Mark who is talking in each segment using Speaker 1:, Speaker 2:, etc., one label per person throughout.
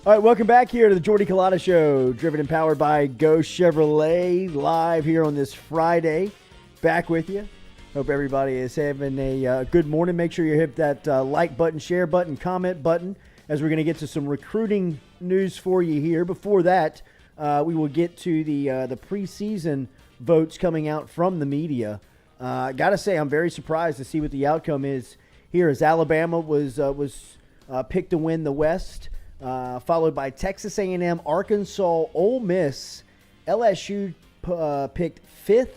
Speaker 1: All right, welcome back here to the Jordy Culotta Show, driven and powered by Go Chevrolet, live here on this Friday. Back with you. Hope everybody is having a good morning. Make sure you hit that like button, share button, comment button, as we're going to get to some recruiting news for you here. Before that, we will get to the preseason votes coming out from the media. Got to say, I'm very surprised to see what the outcome is here, as Alabama was picked to win the West. Followed by Texas A&M, Arkansas, Ole Miss. LSU picked fifth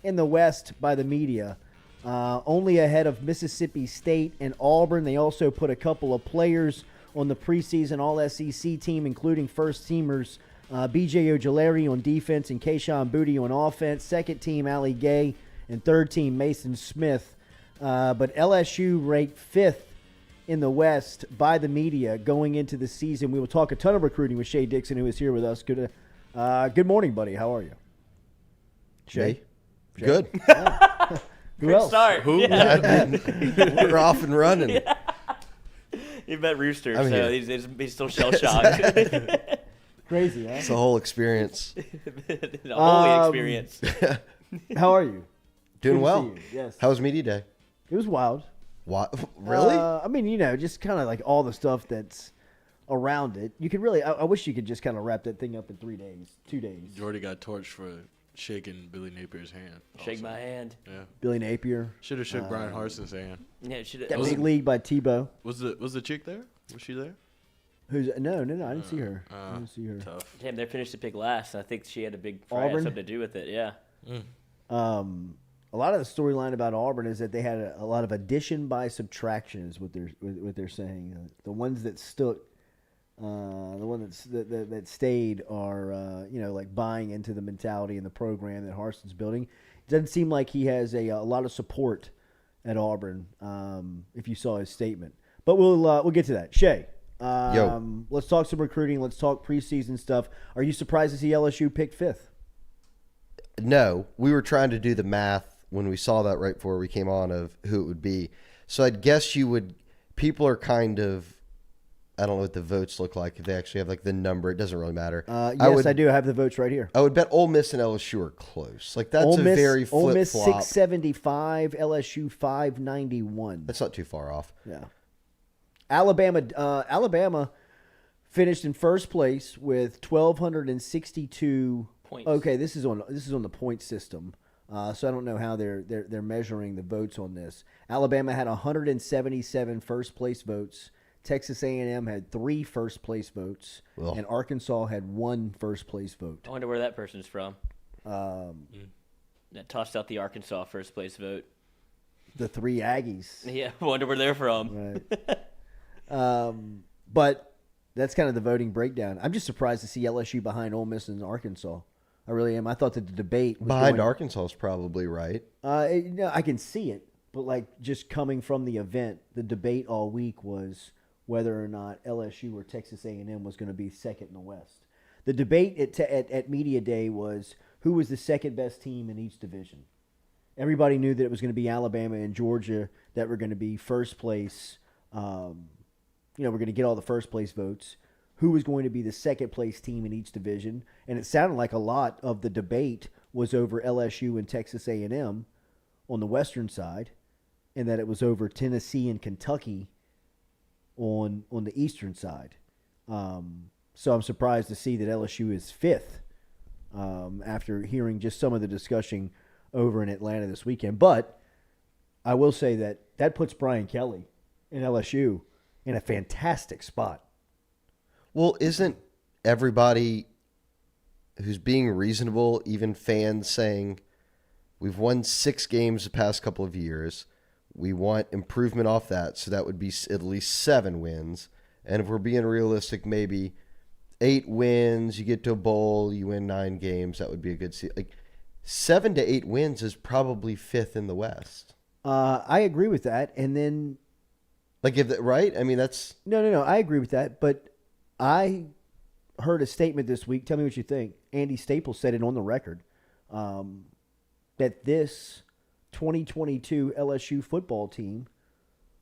Speaker 1: in the West by the media, only ahead of Mississippi State and Auburn. They also put a couple of players on the preseason All-SEC team, including first-teamers B.J. Ojulari on defense and Kayshon Boutte on offense. Second team, Ali Gay, and third team, Mason Smith. But LSU ranked fifth in the West by the media going into the season. We will talk a ton of recruiting with Shea Dixon, who is here with us. Good morning, buddy. How are you? Shea?
Speaker 2: Good.
Speaker 1: Yeah. Who else?
Speaker 3: Start.
Speaker 2: Who?
Speaker 3: Yeah.
Speaker 2: We're off and running.
Speaker 3: Yeah. He met Rooster,
Speaker 2: I'm
Speaker 3: so
Speaker 2: here.
Speaker 3: he's still shell-shocked.
Speaker 1: Crazy, huh?
Speaker 2: It's a whole experience.
Speaker 3: The holy experience.
Speaker 1: How are you?
Speaker 2: Doing
Speaker 1: Good to
Speaker 2: well.
Speaker 1: see you. Yes.
Speaker 2: How was media day?
Speaker 1: It was wild.
Speaker 2: What? Really?
Speaker 1: I mean, just kind of like all the stuff that's around it. You could really, I wish you could just kind of wrap that thing up in 3 days, 2 days.
Speaker 4: Jordy got torched for shaking Billy Napier's hand.
Speaker 3: Shake my hand.
Speaker 4: Yeah.
Speaker 1: Billy Napier.
Speaker 4: Should have shook Brian Harson's hand.
Speaker 3: Yeah, it should
Speaker 1: Got
Speaker 4: Was
Speaker 1: Big
Speaker 4: it-
Speaker 1: League by Tebow.
Speaker 4: Was the chick there? Was she there?
Speaker 1: Who's no, I didn't see her. I didn't see her.
Speaker 4: Tough.
Speaker 3: Damn, they finished to pick last, and I think she had a big
Speaker 1: Auburn?
Speaker 3: something to do with it. Yeah.
Speaker 1: A lot of the storyline about Auburn is that they had a lot of addition by subtraction is what they're saying. The ones that stuck, the one that stayed are like buying into the mentality and the program that Harson's building. It doesn't seem like he has a lot of support at Auburn. If you saw his statement, but we'll get to that. Shea, let's talk some recruiting. Let's talk preseason stuff. Are you surprised to see LSU pick fifth?
Speaker 2: No. We were trying to do the math when we saw that right before we came on of who it would be. So I'd guess people are kind of, I don't know what the votes look like. If they actually have like the number, it doesn't really matter.
Speaker 1: Yes, I do. I have the votes right here.
Speaker 2: I would bet Ole Miss and LSU are close. Like that's
Speaker 1: Ole Miss,
Speaker 2: very
Speaker 1: Ole Miss
Speaker 2: flip-flop.
Speaker 1: 675, LSU 591.
Speaker 2: That's not too far off.
Speaker 1: Yeah. Alabama finished in first place with 1,262
Speaker 3: Points.
Speaker 1: Okay, this is on the point system. So I don't know how they're measuring the votes on this. Alabama had 177 first place votes. Texas A&M had 3 first place votes, and Arkansas had 1 first place vote.
Speaker 3: I wonder where that person's from. That tossed out the Arkansas first place vote.
Speaker 1: The 3 Aggies.
Speaker 3: Yeah, I wonder where they're from.
Speaker 1: Right. But that's kind of the voting breakdown. I'm just surprised to see LSU behind Ole Miss and Arkansas. I really am. I thought that the debate was
Speaker 2: Behind
Speaker 1: going,
Speaker 2: Arkansas is probably right.
Speaker 1: I can see it, but like just coming from the event, the debate all week was whether or not LSU or Texas A&M was going to be second in the West. The debate at Media Day was who was the second best team in each division. Everybody knew that it was going to be Alabama and Georgia that were going to be first place. We're going to get all the first place votes. Who was going to be the second place team in each division? And it sounded like a lot of the debate was over LSU and Texas A&M on the western side, and that it was over Tennessee and Kentucky on the eastern side. So I'm surprised to see that LSU is fifth after hearing just some of the discussion over in Atlanta this weekend. But I will say that puts Brian Kelly and LSU in a fantastic spot.
Speaker 2: Well, isn't everybody who's being reasonable, even fans, saying we've won 6 games the past couple of years, we want improvement off that, so that would be at least 7 wins. And if we're being realistic, maybe 8 wins, you get to a bowl, you win 9 games, that would be a good season. Like 7 to 8 wins is probably 5th in the West.
Speaker 1: I agree with that. And then,
Speaker 2: like, if that, right? I mean, that's
Speaker 1: no. I agree with that. But I heard a statement this week. Tell me what you think. Andy Staples said it on the record that this 2022 LSU football team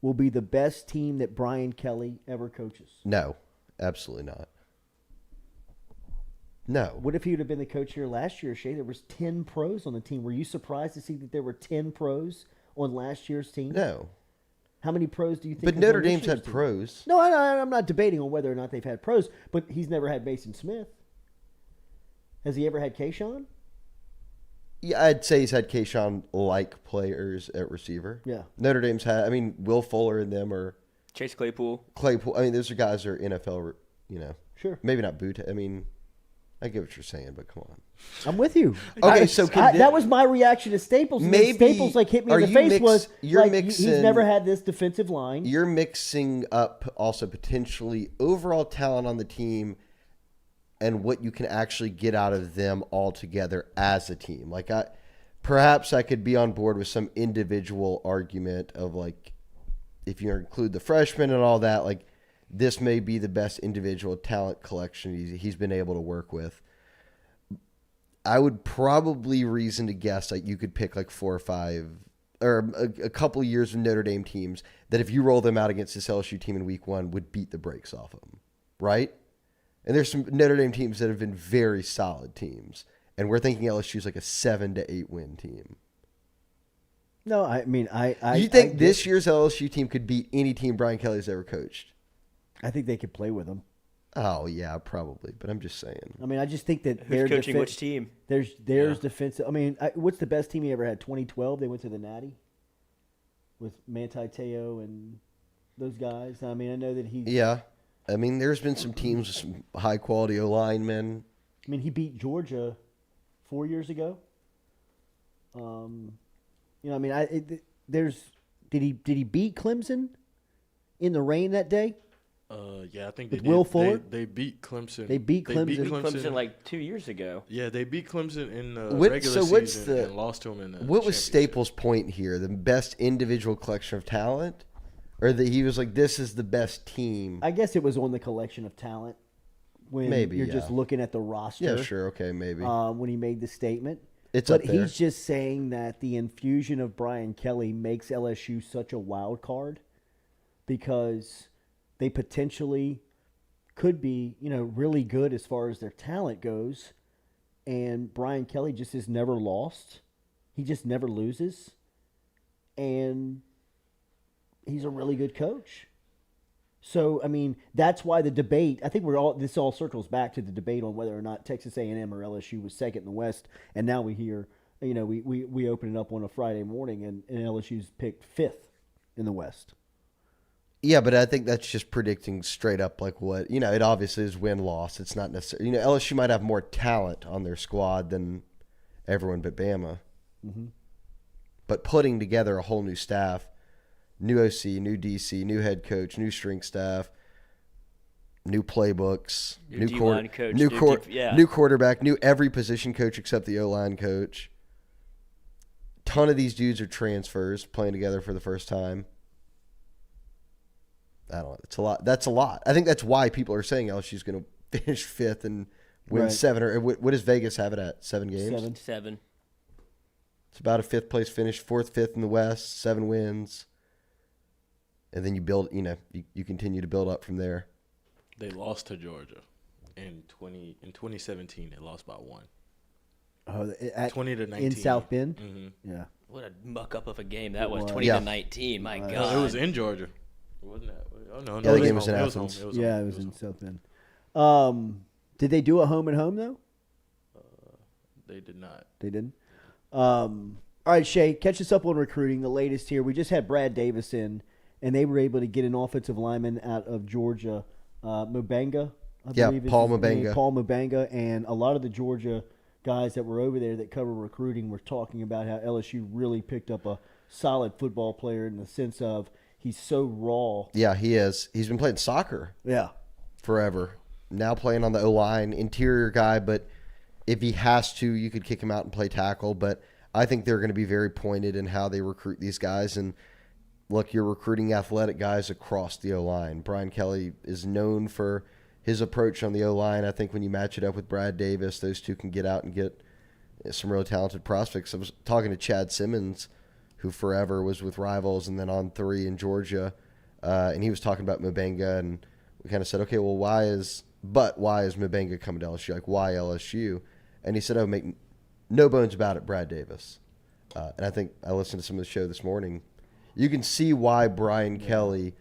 Speaker 1: will be the best team that Brian Kelly ever coaches.
Speaker 2: no, absolutely not. No.
Speaker 1: What if he would have been the coach here last year, Shea? There was 10 pros on the team. Were you surprised to see that there were 10 pros on last year's team?
Speaker 2: No.
Speaker 1: How many pros do you think?
Speaker 2: But
Speaker 1: was
Speaker 2: Notre
Speaker 1: on this
Speaker 2: Dame's
Speaker 1: year's
Speaker 2: had
Speaker 1: team?
Speaker 2: pros.
Speaker 1: No, I'm not debating on whether or not they've had pros, but he's never had Mason Smith. Has he ever had Kayshawn?
Speaker 2: Yeah, I'd say he's had Kayshawn-like players at receiver.
Speaker 1: Yeah.
Speaker 2: Notre Dame's had, Will Fuller and them are
Speaker 3: Chase Claypool.
Speaker 2: those are guys that are NFL,
Speaker 1: Sure.
Speaker 2: maybe not boot. I get what you're saying, but come on.
Speaker 1: I'm with you.
Speaker 2: Okay, so
Speaker 1: that was my reaction to Staples. And then
Speaker 2: Maybe-
Speaker 1: Staples hit me in
Speaker 2: are
Speaker 1: the
Speaker 2: you
Speaker 1: face was
Speaker 2: you're
Speaker 1: he's
Speaker 2: mixing-
Speaker 1: never had this defensive line.
Speaker 2: You're mixing up also potentially overall talent on the team and what you can actually get out of them all together as a team. Perhaps I could be on board with some individual argument of if you include the freshmen and all that, this may be the best individual talent collection he's been able to work with. I would probably reason to guess you could pick 4 or 5 or a couple of years of Notre Dame teams that if you roll them out against this LSU team in week 1 would beat the brakes off of them, right? And there's some Notre Dame teams that have been very solid teams, and we're thinking LSU's a 7 to 8 win team.
Speaker 1: No, I
Speaker 2: You think this year's LSU team could beat any team Brian Kelly's ever coached?
Speaker 1: I think they could play with them.
Speaker 2: Oh yeah, probably. But I'm just saying.
Speaker 1: I just think that
Speaker 3: Who's coaching which team?
Speaker 1: There's defensive. What's the best team he ever had? 2012. They went to the Natty with Manti Te'o and those guys. I know that he's.
Speaker 2: Yeah, there's been some teams with some high quality O linemen.
Speaker 1: He beat Georgia 4 years ago. Did he beat Clemson in the rain that day?
Speaker 4: Yeah, I think they
Speaker 1: With
Speaker 4: did.
Speaker 1: Will Fuller?
Speaker 4: They beat Clemson.
Speaker 1: They beat Clemson.
Speaker 3: Beat Clemson 2 years ago.
Speaker 4: Yeah, they beat Clemson in the
Speaker 2: What-
Speaker 4: regular
Speaker 2: so what's
Speaker 4: season
Speaker 2: the-
Speaker 4: and lost to them in the
Speaker 2: What was
Speaker 4: championship.
Speaker 2: Staples' point here? The best individual collection of talent, or that he was this is the best team?
Speaker 1: I guess it was on the collection of talent when
Speaker 2: Maybe,
Speaker 1: you're
Speaker 2: yeah.
Speaker 1: just looking at the roster.
Speaker 2: Yeah, sure, okay, maybe.
Speaker 1: When he made the statement.
Speaker 2: It's
Speaker 1: but
Speaker 2: up there.
Speaker 1: he's just saying that the infusion of Brian Kelly makes LSU such a wild card because they potentially could be, really good as far as their talent goes. And Brian Kelly just has never lost. He just never loses. And he's a really good coach. So, that's why the debate, I think this all circles back to the debate on whether or not Texas A&M or LSU was second in the West. And now we hear, we open it up on a Friday morning and LSU's picked 5th in the West.
Speaker 2: Yeah, but I think that's just predicting straight up what, it obviously is win-loss. It's not necessarily, LSU might have more talent on their squad than everyone but Bama.
Speaker 1: Mm-hmm.
Speaker 2: But putting together a whole new staff, new OC, new DC, new head coach, new strength staff, new playbooks,
Speaker 3: New D-line coach,
Speaker 2: new quarterback, new every position coach except the O-line coach. Ton of these dudes are transfers playing together for the first time. I don't know. It's a lot. That's a lot. I think that's why people are saying LSU's going to finish 5th and win 7. Or what does Vegas have it at? 7 games?
Speaker 3: 7.
Speaker 2: It's about a 5th place finish, 4th, 5th in the West, 7 wins. And then you build, you continue to build up from there.
Speaker 4: They lost to Georgia in 2017. They lost by 1.
Speaker 1: Oh,
Speaker 4: 20-19
Speaker 1: in South Bend?
Speaker 4: Mm-hmm.
Speaker 1: Yeah.
Speaker 3: What a muck up of a game that was.
Speaker 1: was.
Speaker 3: 20-19. My
Speaker 1: No,
Speaker 3: God.
Speaker 4: It was in Georgia. Wasn't that? Oh no,
Speaker 2: Yeah, the game
Speaker 4: was
Speaker 2: was in
Speaker 4: home.
Speaker 2: Athens.
Speaker 4: It was
Speaker 1: Yeah,
Speaker 4: home.
Speaker 1: it was in South Bend. Did they do a home and home, though?
Speaker 4: They did not.
Speaker 1: They didn't? All right, Shea, catch us up on recruiting, the latest here. We just had Brad Davis in, and they were able to get an offensive lineman out of Georgia, Mubanga, I believe is
Speaker 2: Paul
Speaker 1: his name.
Speaker 2: Mubanga.
Speaker 1: Paul Mubanga, and a lot of the Georgia guys that were over there that cover recruiting were talking about how LSU really picked up a solid football player in the sense of he's so raw.
Speaker 2: Yeah, he is. He's been playing soccer
Speaker 1: Yeah.
Speaker 2: forever. Now playing on the O-line, interior guy, but if he has to, you could kick him out and play tackle. But I think they're going to be very pointed in how they recruit these guys. And look, you're recruiting athletic guys across the O-line. Brian Kelly is known for his approach on the O-line. I think when you match it up with Brad Davis, those two can get out and get some really talented prospects. I was talking to Chad Simmons, who forever was with Rivals and then on 3 in Georgia, and he was talking about Mubanga, and we kind of said, okay, well, why is but why is Mabenga coming to LSU? Like, why LSU? And he said, oh, make no bones about it, Brad Davis. And I think I listened to some of the show this morning. You can see why Brian Kelly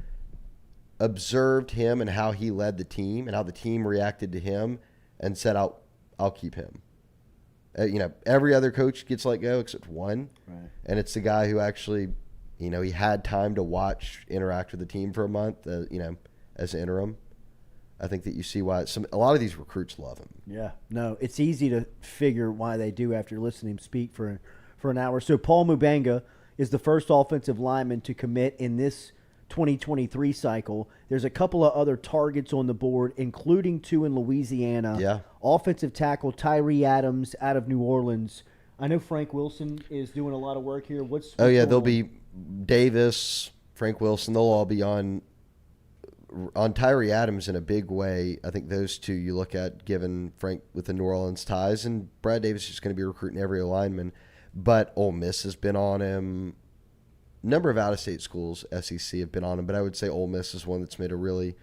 Speaker 2: observed him and how he led the team and how the team reacted to him and said, I'll keep him. Every other coach gets let go except one.
Speaker 1: Right.
Speaker 2: And it's the guy who actually, he had time to watch, interact with the team for a month, as interim. I think that you see why a lot of these recruits love him.
Speaker 1: Yeah. No, it's easy to figure why they do after listening to him speak for an hour. So Paul Mabenga is the first offensive lineman to commit in this 2023 cycle. There's a couple of other targets on the board, including 2 in Louisiana.
Speaker 2: Yeah.
Speaker 1: Offensive tackle Tyree Adams out of New Orleans. I know Frank Wilson is doing a lot of work here. What's
Speaker 2: there'll be Davis, Frank Wilson. They'll all be on Tyree Adams in a big way. I think those two you look at, given Frank with the New Orleans ties, and Brad Davis is going to be recruiting every lineman. But Ole Miss has been on him. A number of out-of-state schools, SEC, have been on him, but I would say Ole Miss is one that's made a really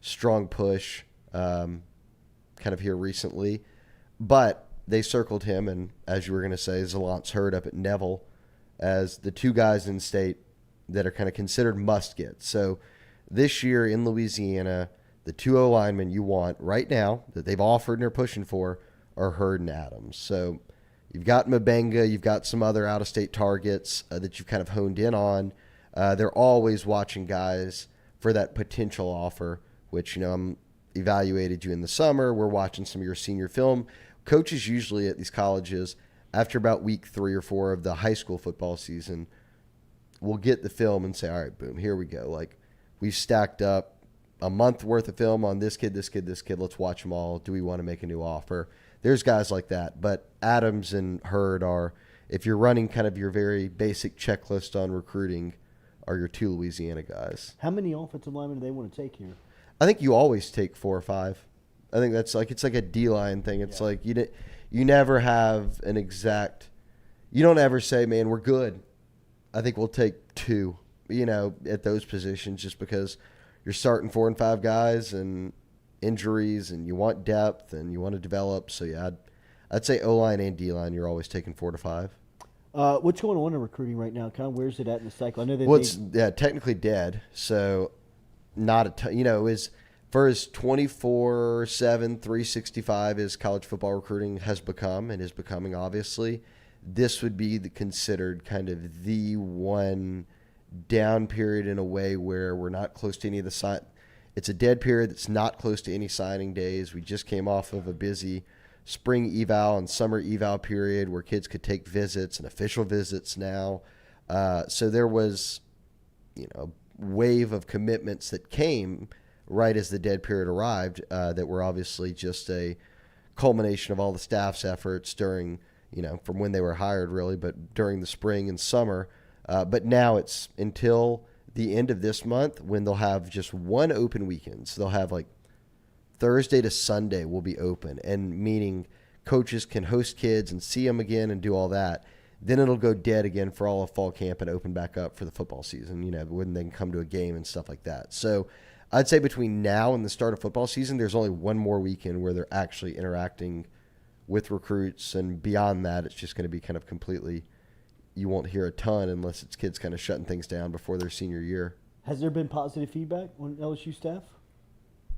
Speaker 2: strong push kind of here recently. But they circled him, and as you were going to say, Zalance Hurd up at Neville as the 2 guys in state that are kind of considered must-gets. So this year in Louisiana, the 2 O-linemen you want right now that they've offered and are pushing for are Hurd and Adams. So you've got Mabenga, you've got some other out-of-state targets that you've kind of honed in on. They're always watching guys for that potential offer, which, I'm evaluated you in the summer. We're watching some of your senior film. Coaches usually at these colleges, after about week 3 or 4 of the high school football season, will get the film and say, all right, boom, here we go. Like, we've stacked up a month worth of film on this kid, this kid, this kid. Let's watch them all. Do we want to make a new offer? There's guys like that. But Adams and Hurd are, if you're running kind of your very basic checklist on recruiting, are your 2 Louisiana guys.
Speaker 1: How many offensive linemen do they want to take here?
Speaker 2: I think you always take 4 or 5. I think that's like, it's like a D-line thing. It's like you never have an exact, you don't ever say, man, we're good. I think we'll take 2, at those positions, just because you're starting 4 and 5 guys and injuries, and you want depth and you want to develop. So yeah, I'd say O-line and D-line, you're always taking 4 to 5.
Speaker 1: What's going on in recruiting right now? Kind of where's it at in the cycle? I know that
Speaker 2: it's technically dead. So not a ton, is for as 24/7, 365 as college football recruiting has become and is becoming, obviously, this would be considered kind of the one down period in a way where we're not close to any of the it's a dead period that's not close to any signing days. We just came off of a busy spring eval and summer eval period where kids could take visits and official visits now. So there was, a wave of commitments that came right as the dead period arrived that were obviously just a culmination of all the staff's efforts during, from when they were hired really, but during the spring and summer. But now it's until the end of this month when they'll have just one open weekend. So they'll have like Thursday to Sunday will be open, and meaning coaches can host kids and see them again and do all that. Then it'll go dead again for all of fall camp and open back up for the football season, when they can come to a game and stuff like that. So I'd say between now and the start of football season, there's only one more weekend where they're actually interacting with recruits. And beyond that, it's just going to be kind of completely, you won't hear a ton unless it's kids kind of shutting things down before their senior year.
Speaker 1: Has there been positive feedback on LSU staff?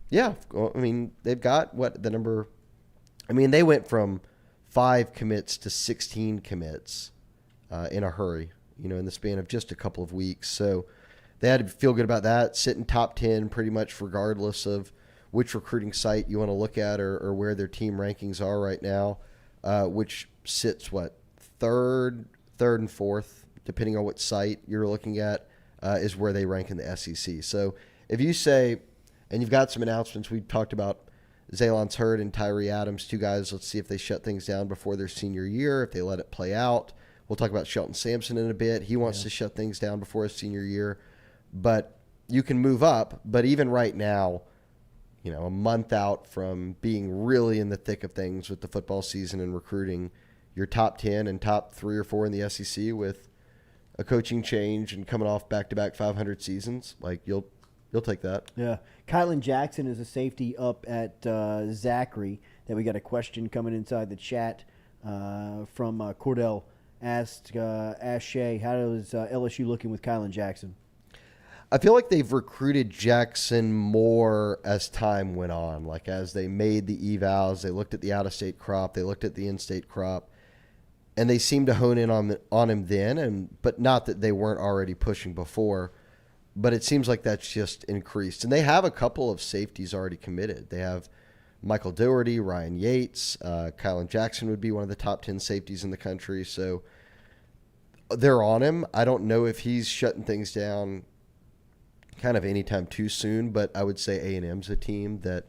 Speaker 2: Yeah. They've got they went from 5 commits to 16 commits in a hurry, in the span of just a couple of weeks. So they had to feel good about that, sitting top 10 pretty much regardless of which recruiting site you want to look at or where their team rankings are right now, which sits, third and fourth, depending on what site you're looking at, is where they rank in the SEC. So if you say, and you've got some announcements, we talked about Zalance Hurd and Tyree Adams, 2 guys. Let's see if they shut things down before their senior year, if they let it play out. We'll talk about Shelton Sampson in a bit. He wants to shut things down before his senior year. But you can move up. But even right now, a month out from being really in the thick of things with the football season and recruiting, your top 10 and top 3 or 4 in the SEC with a coaching change and coming off back-to-back 500 seasons, You'll take that.
Speaker 1: Yeah. Kylan Jackson is a safety up at Zachary that we got a question coming inside the chat from Cordell. Asked Shea, how is LSU looking with Kylan Jackson?
Speaker 2: I feel like they've recruited Jackson more as time went on. Like as they made the evals, they looked at the out-of-state crop, they looked at the in-state crop, and they seemed to hone in on him then. But not that they weren't already pushing before. But it seems like that's just increased. And they have a couple of safeties already committed. They have Michael Doherty, Ryan Yates, Kylan Jackson would be one of the top 10 safeties in the country. So they're on him. I don't know if he's shutting things down kind of anytime too soon, but I would say A&M's a team that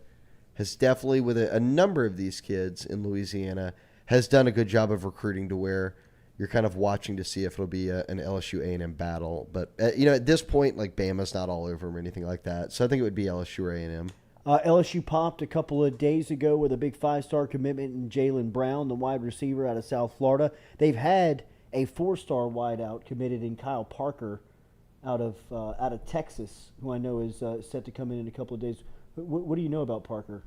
Speaker 2: has definitely, with a number of these kids in Louisiana, has done a good job of recruiting to where you're kind of watching to see if it'll be an LSU A&M battle. But, at this point, like Bama's not all over them or anything like that. So I think it would be LSU or A&M.
Speaker 1: LSU popped a couple of days ago with a big 5-star commitment in Jalen Brown, the wide receiver out of South Florida. They've had a 4-star wideout committed in Kyle Parker out of Texas, who I know is set to come in a couple of days. What do you know about Parker?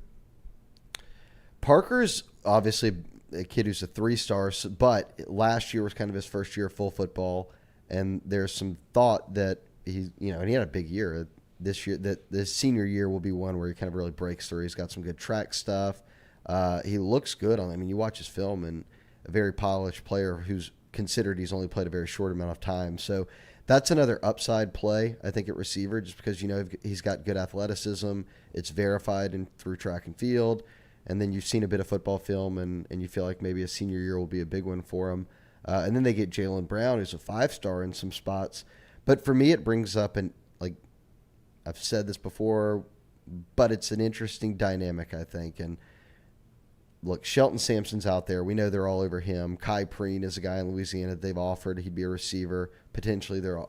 Speaker 2: Parker's obviously a kid who's a 3-star, but last year was kind of his first year of full football, and there's some thought that and he had a big year this year, that this senior year will be one where he kind of really breaks through. He's got some good track stuff. He looks good you watch his film, and a very polished player who's considered he's only played a very short amount of time. So that's another upside play, I think, at receiver, just because he's got good athleticism. It's verified through track and field. And then you've seen a bit of football film, and you feel like maybe a senior year will be a big one for him. And then they get Jalen Brown, who's a 5-star in some spots. But for me, it brings up, I've said this before, but it's an interesting dynamic, I think. And look, Shelton Sampson's out there. We know they're all over him. Kai Preen is a guy in Louisiana that they've offered. He'd be a receiver. Potentially they're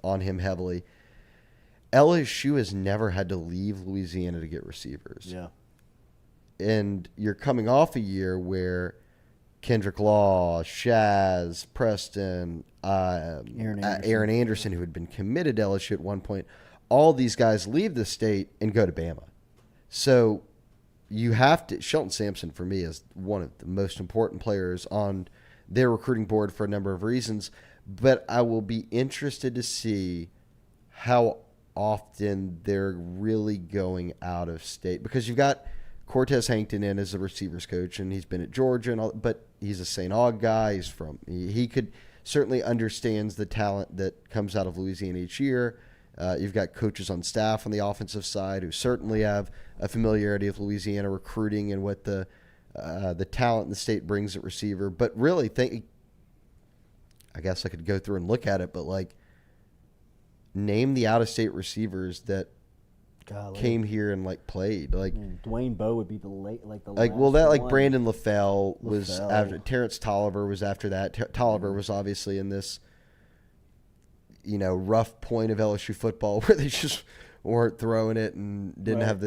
Speaker 2: on him heavily. LSU has never had to leave Louisiana to get receivers.
Speaker 1: Yeah.
Speaker 2: And you're coming off a year where Kendrick Law, Shaz, Preston, Aaron Anderson, who had been committed to LSU at one point, all these guys leave the state and go to Bama. So you have to – Shelton Sampson, for me, is one of the most important players on their recruiting board for a number of reasons. But I will be interested to see how often they're really going out of state, because you've got – Cortez Hankton in as a receivers coach, and he's been at Georgia and all, but he's a St. Aug guy. He could certainly understands the talent that comes out of Louisiana each year. You've got coaches on staff on the offensive side who certainly have a familiarity with Louisiana recruiting and what the talent the state brings at receiver. But really, I guess I could go through and look at it, but name the out-of-state receivers that came here and played.
Speaker 1: Dwayne Bowe would be the last
Speaker 2: one. Brandon LaFell was after. Terrence Tolliver was after that. Tolliver was obviously in this rough point of LSU football where they just weren't throwing it and didn't have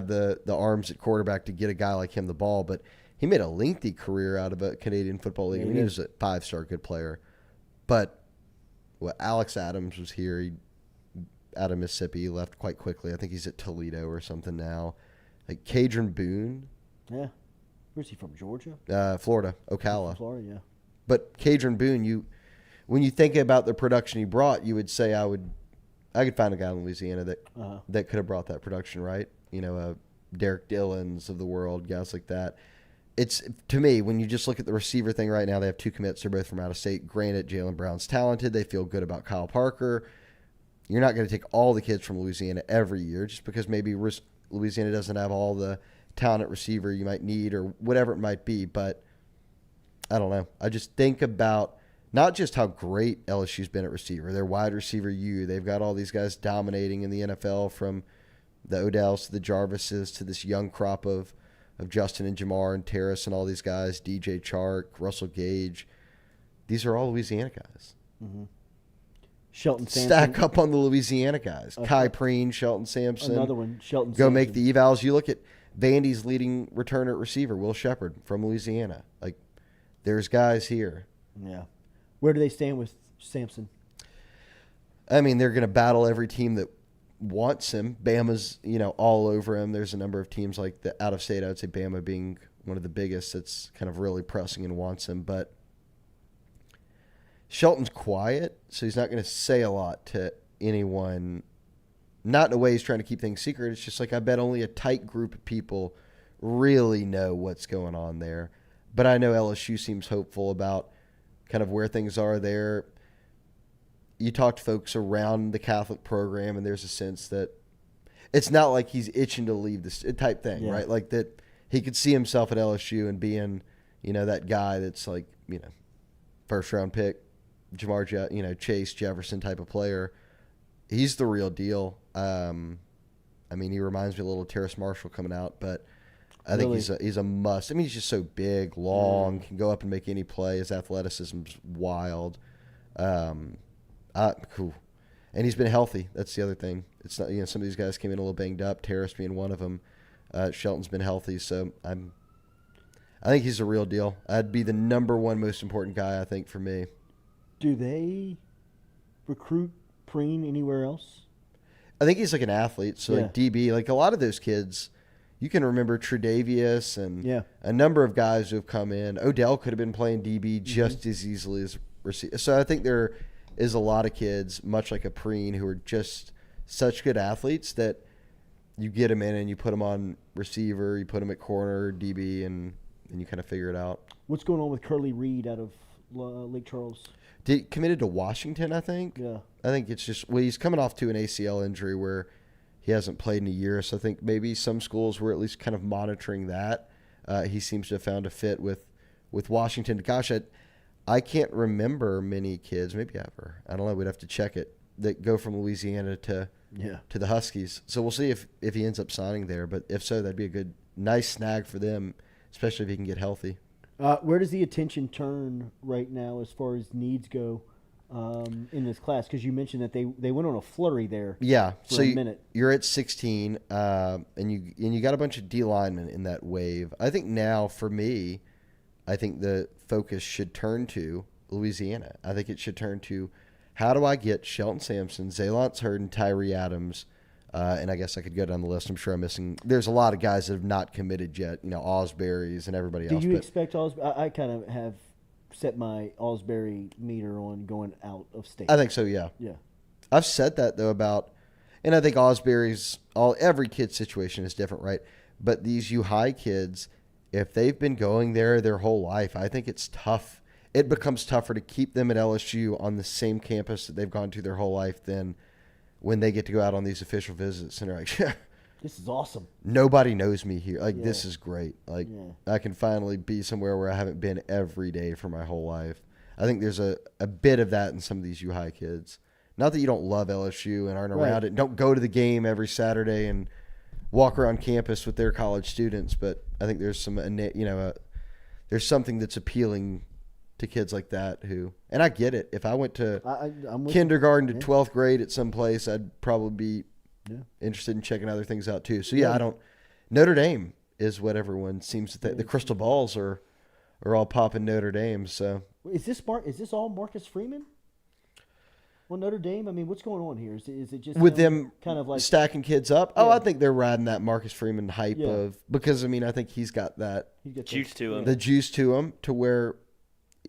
Speaker 2: the arms at quarterback to get a guy like him the ball. But he made a lengthy career out of a Canadian Football League. He was a 5-star good player. But Alex Adams was here. Out of Mississippi, he left quite quickly. I think he's at Toledo or something now. Cadron Boone.
Speaker 1: Yeah. Where's he from? Georgia?
Speaker 2: Florida. Ocala.
Speaker 1: Florida, yeah.
Speaker 2: But Cadron Boone, when you think about the production he brought, you would say I could find a guy in Louisiana that could have brought that production, right? Derek Dillons of the world, guys like that. It's, to me, when you just look at the receiver thing right now, they have 2 commits. They're both from out of state. Granted, Jalen Brown's talented. They feel good about Kyle Parker. You're not going to take all the kids from Louisiana every year just because maybe Louisiana doesn't have all the talent at receiver you might need or whatever it might be. But I don't know. I just think about not just how great LSU's been at receiver. They're wide receiver U. They've got all these guys dominating in the NFL, from the Odells to the Jarvises to this young crop of Justin and Jamar and Terrace and all these guys, DJ Chark, Russell Gage. These are all Louisiana guys.
Speaker 1: Mm-hmm. Shelton Sampson.
Speaker 2: Stack up on the Louisiana guys. Kai Preen, Shelton Sampson.
Speaker 1: Another one, Shelton
Speaker 2: Go
Speaker 1: Sampson.
Speaker 2: make the evals. You look at Vandy's leading returner at receiver, Will Shepard from Louisiana. There's guys here.
Speaker 1: Yeah. Where do they stand with Sampson?
Speaker 2: I mean, they're going to battle every team wants him. Bama's, all over him. There's a number of teams like the out of state. I would say Bama being one of the biggest that's kind of really pressing and wants him. But Shelton's quiet, so he's not going to say a lot to anyone. Not in a way he's trying to keep things secret. It's just like I bet only a tight group of people really know what's going on there. But I know LSU seems hopeful about kind of where things are there. You talk to folks around the Catholic program, and there's a sense that it's not like he's itching to leave this type thing, right? Like that he could see himself at LSU and being, that guy that's like, first round pick, Chase Jefferson type of player. He's the real deal. He reminds me a little of Terrace Marshall coming out, but I think he's a must. He's just so big, long, can go up and make any play. His athleticism's wild. Cool. And he's been healthy. That's the other thing. It's not, some of these guys came in a little banged up, Terrace being one of them. Shelton's been healthy, so I think he's a real deal. I'd be the number one most important guy, I think, for me.
Speaker 1: Do they recruit Preen anywhere else?
Speaker 2: I think he's like an athlete, so like DB, like a lot of those kids, you can remember Tre'Davious and a number of guys who have come in. Odell could have been playing DB just as easily as receiver. So I think there is a lot of kids, much like a Preen, who are just such good athletes that you get them in and you put them on receiver, you put them at corner, DB, and you kind of figure it out.
Speaker 1: What's going on with Curly Reed out of Lake Charles?
Speaker 2: Committed to Washington, I think.
Speaker 1: Yeah.
Speaker 2: I think it's just, he's coming off to an ACL injury where he hasn't played in a year. So I think maybe some schools were at least kind of monitoring that. He seems to have found a fit with Washington. Gosh, I can't remember many kids, maybe ever, I don't know, we'd have to check it, that go from Louisiana to the Huskies. So we'll see if he ends up signing there. But if so, that'd be a good, nice snag for them, especially if he can get healthy.
Speaker 1: Where does the attention turn right now as far as needs go in this class? Because you mentioned that they went on a flurry there.
Speaker 2: Yeah,
Speaker 1: for
Speaker 2: so
Speaker 1: a minute.
Speaker 2: You're at 16, and you got a bunch of D linemen in that wave. I think now for me, I think the focus should turn to Louisiana. I think it should turn to how do I get Shelton Sampson, Zaylance Hurd, and Tyree Adams. And I guess I could go down the list. I'm sure I'm missing. There's a lot of guys that have not committed yet. Osbury's and everybody else.
Speaker 1: Do you expect Osbury? I kind of have set my Osbury meter on going out of state.
Speaker 2: I think so. Yeah.
Speaker 1: Yeah.
Speaker 2: I've said that though and I think Osbury's every kid's situation is different, right? But these U High kids, if they've been going there their whole life, I think it's tough. It becomes tougher to keep them at LSU on the same campus that they've gone to their whole life than when they get to go out on these official visits and they're like,
Speaker 1: this is awesome.
Speaker 2: Nobody knows me here. Like, this is great. Like, I can finally be somewhere where I haven't been every day for my whole life. I think there's a bit of that in some of these U-High kids. Not that you don't love LSU and aren't around it. Don't go to the game every Saturday and walk around campus with their college students. But I think there's some, there's something that's appealing to kids like that who, and I get it. If I went to kindergarten to 12th grade at some place, I'd probably be interested in checking other things out too. So Notre Dame is what everyone seems to think. The crystal balls are all popping Notre Dame. So
Speaker 1: is this all Marcus Freeman? Well, Notre Dame. I mean, what's going on here? Is it just
Speaker 2: with them
Speaker 1: kind of like
Speaker 2: stacking kids up? Oh, I think they're riding that Marcus Freeman hype because I think he's got that
Speaker 3: juice to him.
Speaker 2: The juice to him to where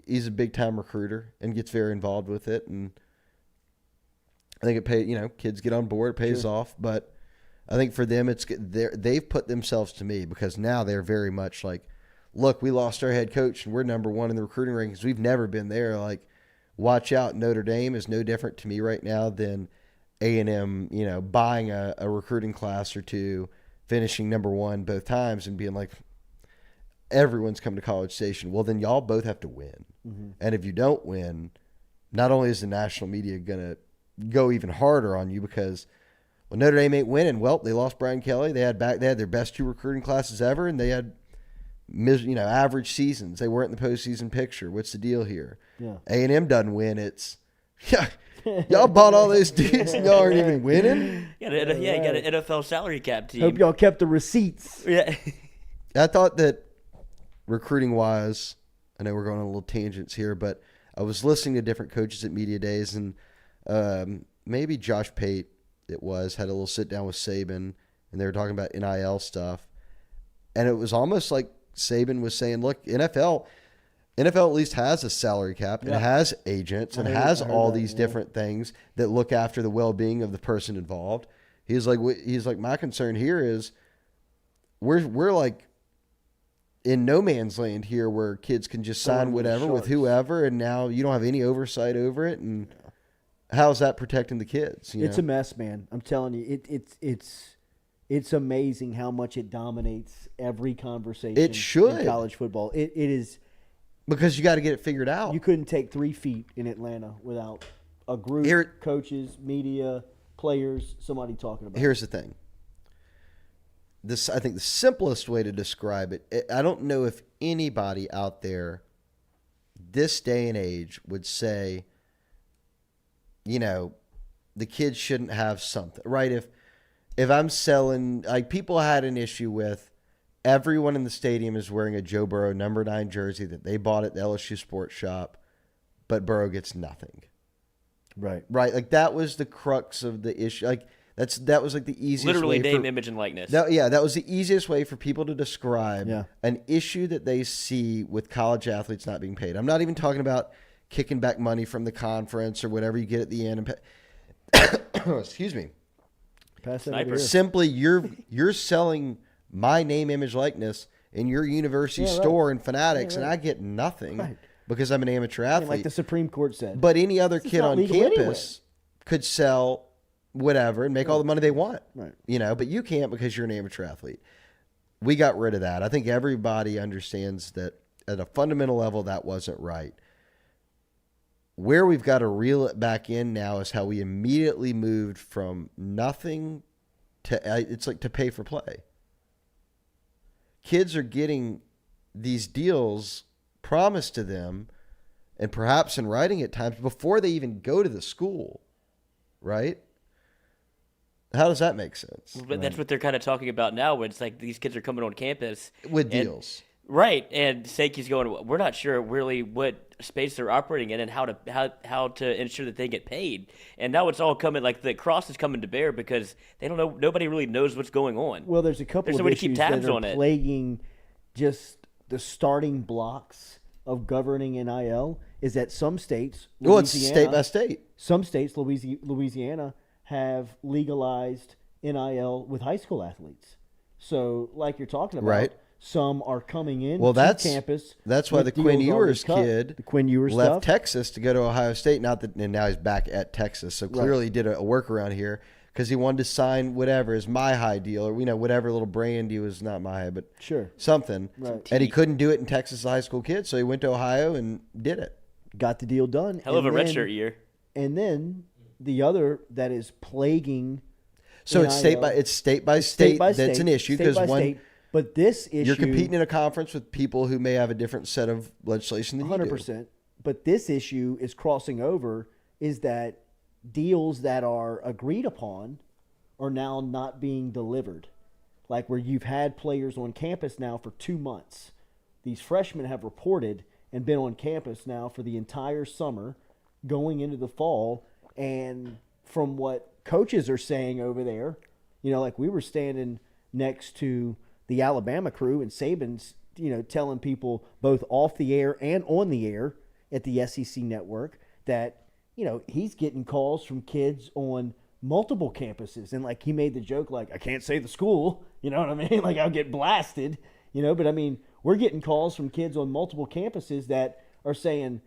Speaker 2: he's a big time recruiter and gets very involved with it, and I think it pays. Kids get on board, it pays off. But I think for them, they've put themselves to me because now they're very much like, look, we lost our head coach and we're number one in the recruiting rankings. We've never been there. Like, watch out, Notre Dame is no different to me right now than A&M. Buying a recruiting class or two, finishing number one both times, and being like, everyone's coming to College Station. Well, then y'all both have to win. Mm-hmm. And if you don't win, not only is the national media going to go even harder on you because, well, Notre Dame ain't winning. Well, they lost Brian Kelly. They had their best two recruiting classes ever, and they had average seasons. They weren't in the postseason picture. What's the deal here? Yeah. A&M doesn't win. It's y'all bought all those dudes and y'all aren't even winning.
Speaker 3: You got an NFL salary cap team.
Speaker 1: Hope y'all kept the receipts.
Speaker 3: Yeah.
Speaker 2: I thought that recruiting wise, I know we're going on a little tangents here, but I was listening to different coaches at media days, and maybe Josh Pate it was, had a little sit down with Saban, and they were talking about NIL stuff. And it was almost like Saban was saying, look, NFL at least has a salary cap and has agents and has all these different things that look after the well-being of the person involved. He's like, my concern here is we're like in no man's land here where kids can just sign whatever with whoever, and now you don't have any oversight over it. And how's that protecting the kids?
Speaker 1: It's a mess, man. I'm telling you, it's amazing how much it dominates every conversation.
Speaker 2: It should.
Speaker 1: In college football. It is.
Speaker 2: Because you got to get it figured out.
Speaker 1: You couldn't take 3 feet in Atlanta without a group, coaches, media, players, somebody talking about it.
Speaker 2: Here's the thing. I think the simplest way to describe it, I don't know if anybody out there this day and age would say, the kids shouldn't have something, right? If I'm selling, like people had an issue with everyone in the stadium is wearing a Joe Burrow number 9 jersey that they bought at the LSU sports shop, but Burrow gets nothing.
Speaker 1: Right.
Speaker 2: Right. Like that was the crux of the issue. Like that was like the easiest
Speaker 3: literally
Speaker 2: way
Speaker 3: name, image, and likeness.
Speaker 2: That was the easiest way for people to describe an issue that they see with college athletes not being paid. I'm not even talking about kicking back money from the conference or whatever you get at the end. Excuse me.
Speaker 1: Pass that over here.
Speaker 2: Simply, you're selling my name, image, likeness in your university store and Fanatics, and I get nothing because I'm an amateur athlete.
Speaker 1: Like the Supreme Court said.
Speaker 2: But any other kid on campus could sell whatever and make all the money they want.
Speaker 1: Right.
Speaker 2: But you can't because you're an amateur athlete. We got rid of that. I think everybody understands that at a fundamental level that wasn't right. Where we've got to reel it back in now is how we immediately moved from nothing to it's like to pay for play. Kids are getting these deals promised to them and perhaps in writing at times before they even go to the school, right? How does that make sense?
Speaker 3: But that's what they're kind of talking about now, when it's like these kids are coming on campus.
Speaker 2: With deals.
Speaker 3: Right, and Sankey's going, we're not sure really what space they're operating in and how to ensure that they get paid. And now it's all coming, like the cross is coming to bear because they don't know, nobody really knows what's going on.
Speaker 1: Well, there's a couple of issues that are plaguing just the starting blocks of governing NIL is that some states,
Speaker 2: well, it's state by state.
Speaker 1: Some states, Louisiana, have legalized NIL with high school athletes. So, like you're talking about,
Speaker 2: right.
Speaker 1: Some are coming in
Speaker 2: to
Speaker 1: campus.
Speaker 2: That's why the Quinn Ewers kid left
Speaker 1: stuff.
Speaker 2: Texas to go to Ohio State. Not that, and now he's back at Texas. So clearly he did a workaround here because he wanted to sign whatever his My High deal or whatever little brand he was, not My High, but something. Right. And he couldn't do it in Texas as a high school kid, so he went to Ohio and did it.
Speaker 1: Got the deal done.
Speaker 3: Hell of a redshirt year.
Speaker 1: And then the other that is plaguing.
Speaker 2: So it's state by state. That's an issue because one.
Speaker 1: But this issue,
Speaker 2: you're competing in a conference with people who may have a different set of legislation than 100%. You do.
Speaker 1: But this issue is crossing over is that deals that are agreed upon are now not being delivered. Like where you've had players on campus now for 2 months. These freshmen have reported and been on campus now for the entire summer going into the fall. And from what coaches are saying over there, like we were standing next to the Alabama crew and Saban's, telling people both off the air and on the air at the SEC network that, he's getting calls from kids on multiple campuses. And like he made the joke, like, I can't say the school, you know what I mean? Like I'll get blasted, but I mean, we're getting calls from kids on multiple campuses that are saying,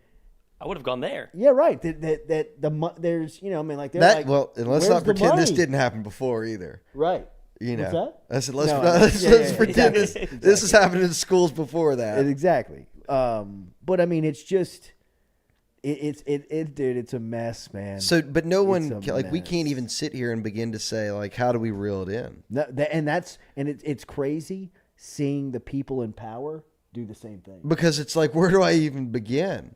Speaker 3: I would have gone there.
Speaker 1: Yeah, right. There's,
Speaker 2: well, and let's not pretend this didn't happen before either.
Speaker 1: Right.
Speaker 2: What's
Speaker 1: that?
Speaker 2: I said, let's pretend this has happened in schools before that.
Speaker 1: Exactly. But I mean, it's just, dude, it's a mess, man.
Speaker 2: So, but no one, we can't even sit here and begin to say, like, how do we reel it in?
Speaker 1: It's crazy seeing the people in power do the same thing.
Speaker 2: Because it's like, where do I even begin?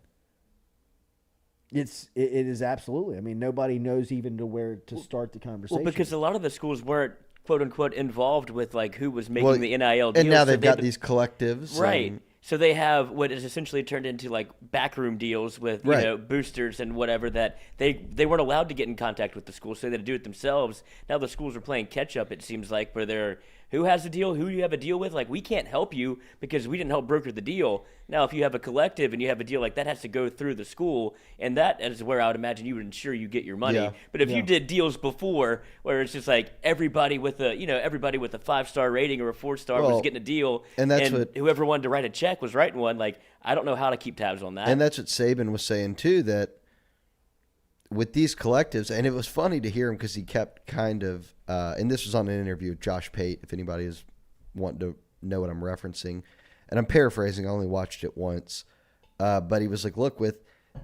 Speaker 1: It is absolutely. I mean, nobody knows even to where to start the conversation.
Speaker 3: Well, because a lot of the schools weren't, quote unquote, involved with like who was making the NIL deals.
Speaker 2: And now they've got these collectives.
Speaker 3: Right. So they have what is essentially turned into like backroom deals with
Speaker 2: Right.
Speaker 3: boosters and whatever that they weren't allowed to get in contact with the school, so they had to do it themselves. Now the schools are playing catch up. It seems like where they're who has a deal, who do you have a deal with? Like we can't help you because we didn't help broker the deal. Now if you have a collective and you have a deal like that has to go through the school, and that is where I would imagine you would ensure you get your money.
Speaker 2: Yeah.
Speaker 3: But if you did deals before where it's just like everybody with a 5-star rating or a 4-star was
Speaker 2: Well,
Speaker 3: getting a deal,
Speaker 2: and that's what-
Speaker 3: whoever wanted to write a check was writing one. Like I don't know how to keep tabs on that.
Speaker 2: And that's what Saban was saying too, that with these collectives, and it was funny to hear him because he kept kind of, and this was on an interview with Josh Pate, if anybody is wanting to know what I'm referencing. And I'm paraphrasing, I only watched it once. But he was like, look, with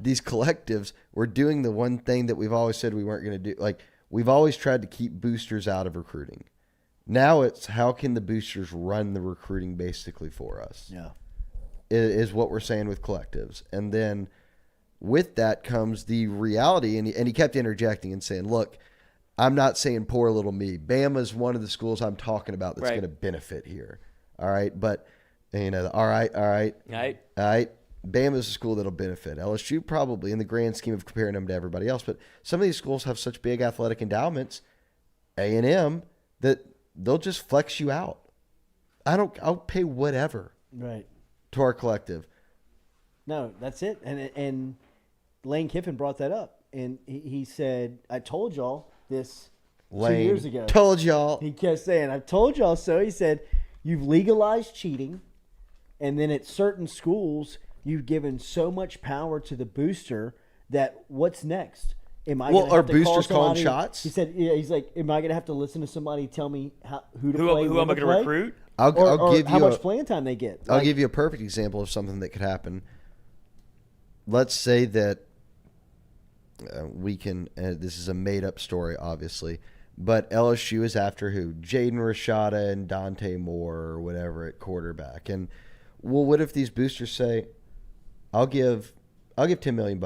Speaker 2: these collectives, we're doing the one thing that we've always said we weren't going to do. Like, we've always tried to keep boosters out of recruiting. Now it's how can the boosters run the recruiting basically for us?
Speaker 1: Yeah.
Speaker 2: Is what we're saying with collectives. And then with that comes the reality, and he kept interjecting and saying, look, I'm not saying poor little me. Bama's one of the schools I'm talking about that's
Speaker 3: Right.
Speaker 2: going to benefit here. All right? But, all right. Bama's a school that'll benefit. LSU probably in the grand scheme of comparing them to everybody else. But some of these schools have such big athletic endowments, A&M, that they'll just flex you out. I'll pay whatever
Speaker 1: Right.
Speaker 2: to our collective.
Speaker 1: No, that's it. And Lane Kiffin brought that up, and he said, "I told y'all this 2 years ago."
Speaker 2: Told y'all.
Speaker 1: He kept saying, "I've told y'all so." He said, "You've legalized cheating, and then at certain schools, you've given so much power to the booster that what's next? Am I
Speaker 2: Well,
Speaker 1: gonna have
Speaker 2: are
Speaker 1: to call
Speaker 2: boosters calling
Speaker 1: somebody?"
Speaker 2: shots?
Speaker 1: He said, "Yeah." He's like, "Am I going to have to listen to somebody tell me who to play?
Speaker 3: who
Speaker 1: when
Speaker 3: am I
Speaker 1: to
Speaker 3: going to
Speaker 1: play?
Speaker 3: recruit?
Speaker 2: I'll
Speaker 1: Or
Speaker 2: give
Speaker 1: how
Speaker 2: you
Speaker 1: much playing time they get?"
Speaker 2: I'll
Speaker 1: Like,
Speaker 2: give you a perfect example of something that could happen. Let's say that we can. This is a made-up story, obviously, but LSU is after who? Jaden Rashada and Dante Moore or whatever at quarterback. And well, what if these boosters say, "I'll give $10 million,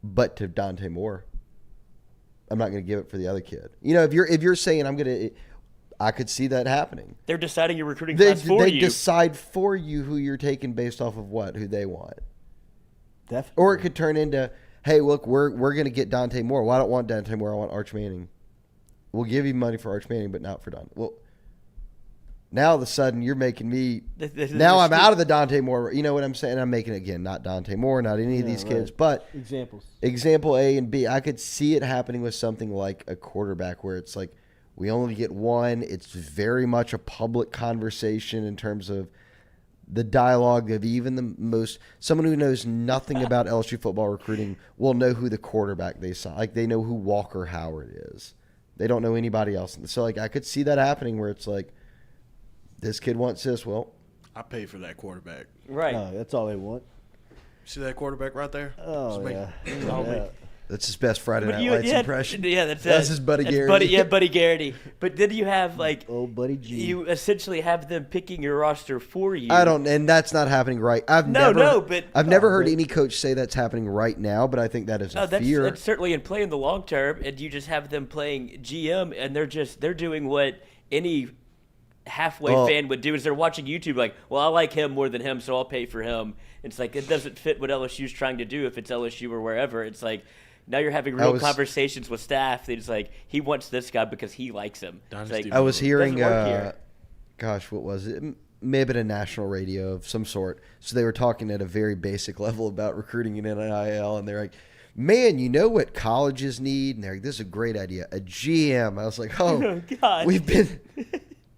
Speaker 2: but to Dante Moore, I'm not going to give it for the other kid." If you're saying I'm going to. I could see that happening.
Speaker 3: They're deciding your recruiting
Speaker 2: They
Speaker 3: class for you.
Speaker 2: decide for you who you're taking based off of who they want.
Speaker 1: definitely.
Speaker 2: Or it could turn into, hey, look, we're going to get Dante Moore. Well, I don't want Dante Moore. I want Arch Manning. We'll give you money for Arch Manning, but not for Dante. Well, now all of a sudden you're making me. Now I'm out of the Dante Moore. You know what I'm saying? I'm making it again, not Dante Moore, not any of these kids,
Speaker 1: right.
Speaker 2: but
Speaker 1: Examples.
Speaker 2: example A and B. I could see it happening with something like a quarterback where it's like we only get one. It's very much a public conversation in terms of the dialogue of even the most someone who knows nothing about LSU football recruiting will know who the quarterback they saw. Like they know who Walker Howard is. They don't know anybody else. So like I could see that happening where it's like this kid wants this. Well,
Speaker 4: I pay for that quarterback.
Speaker 3: Right.
Speaker 1: No, that's all they want.
Speaker 4: See that quarterback right there?
Speaker 1: Oh,
Speaker 4: It's me.
Speaker 1: yeah.
Speaker 3: Oh,
Speaker 1: Yeah.
Speaker 2: that's his best Friday
Speaker 3: But
Speaker 2: Night Lights impression.
Speaker 3: Yeah,
Speaker 2: That's his Buddy
Speaker 3: that's
Speaker 2: Garrity.
Speaker 3: Buddy Garrity. But then you have like
Speaker 1: Oh, Buddy G.
Speaker 3: you essentially have them picking your roster for you.
Speaker 2: I don't, and that's not happening right. I've
Speaker 3: No,
Speaker 2: never heard
Speaker 1: but-
Speaker 2: any coach say that's happening right now. But I think that is
Speaker 3: No,
Speaker 2: a
Speaker 3: that's
Speaker 2: fear.
Speaker 3: it's certainly in play in the long term, and you just have them playing GM, and they're doing what any halfway
Speaker 2: Well-
Speaker 3: fan would do is they're watching YouTube like, well, I like him more than him, so I'll pay for him. It's like it doesn't fit what LSU's trying to do if it's LSU or wherever. It's like now you're having real conversations with staff. They just like he wants this guy because he likes him. It's
Speaker 4: Dynasty
Speaker 3: like,
Speaker 2: I was hearing,
Speaker 3: doesn't work here.
Speaker 2: gosh, what was it? Maybe a national radio of some sort. So they were talking at a very basic level about recruiting in NIL, and they're like, man, you know what colleges need? And they're like, this is a great idea, a GM. I was like, oh,
Speaker 3: God.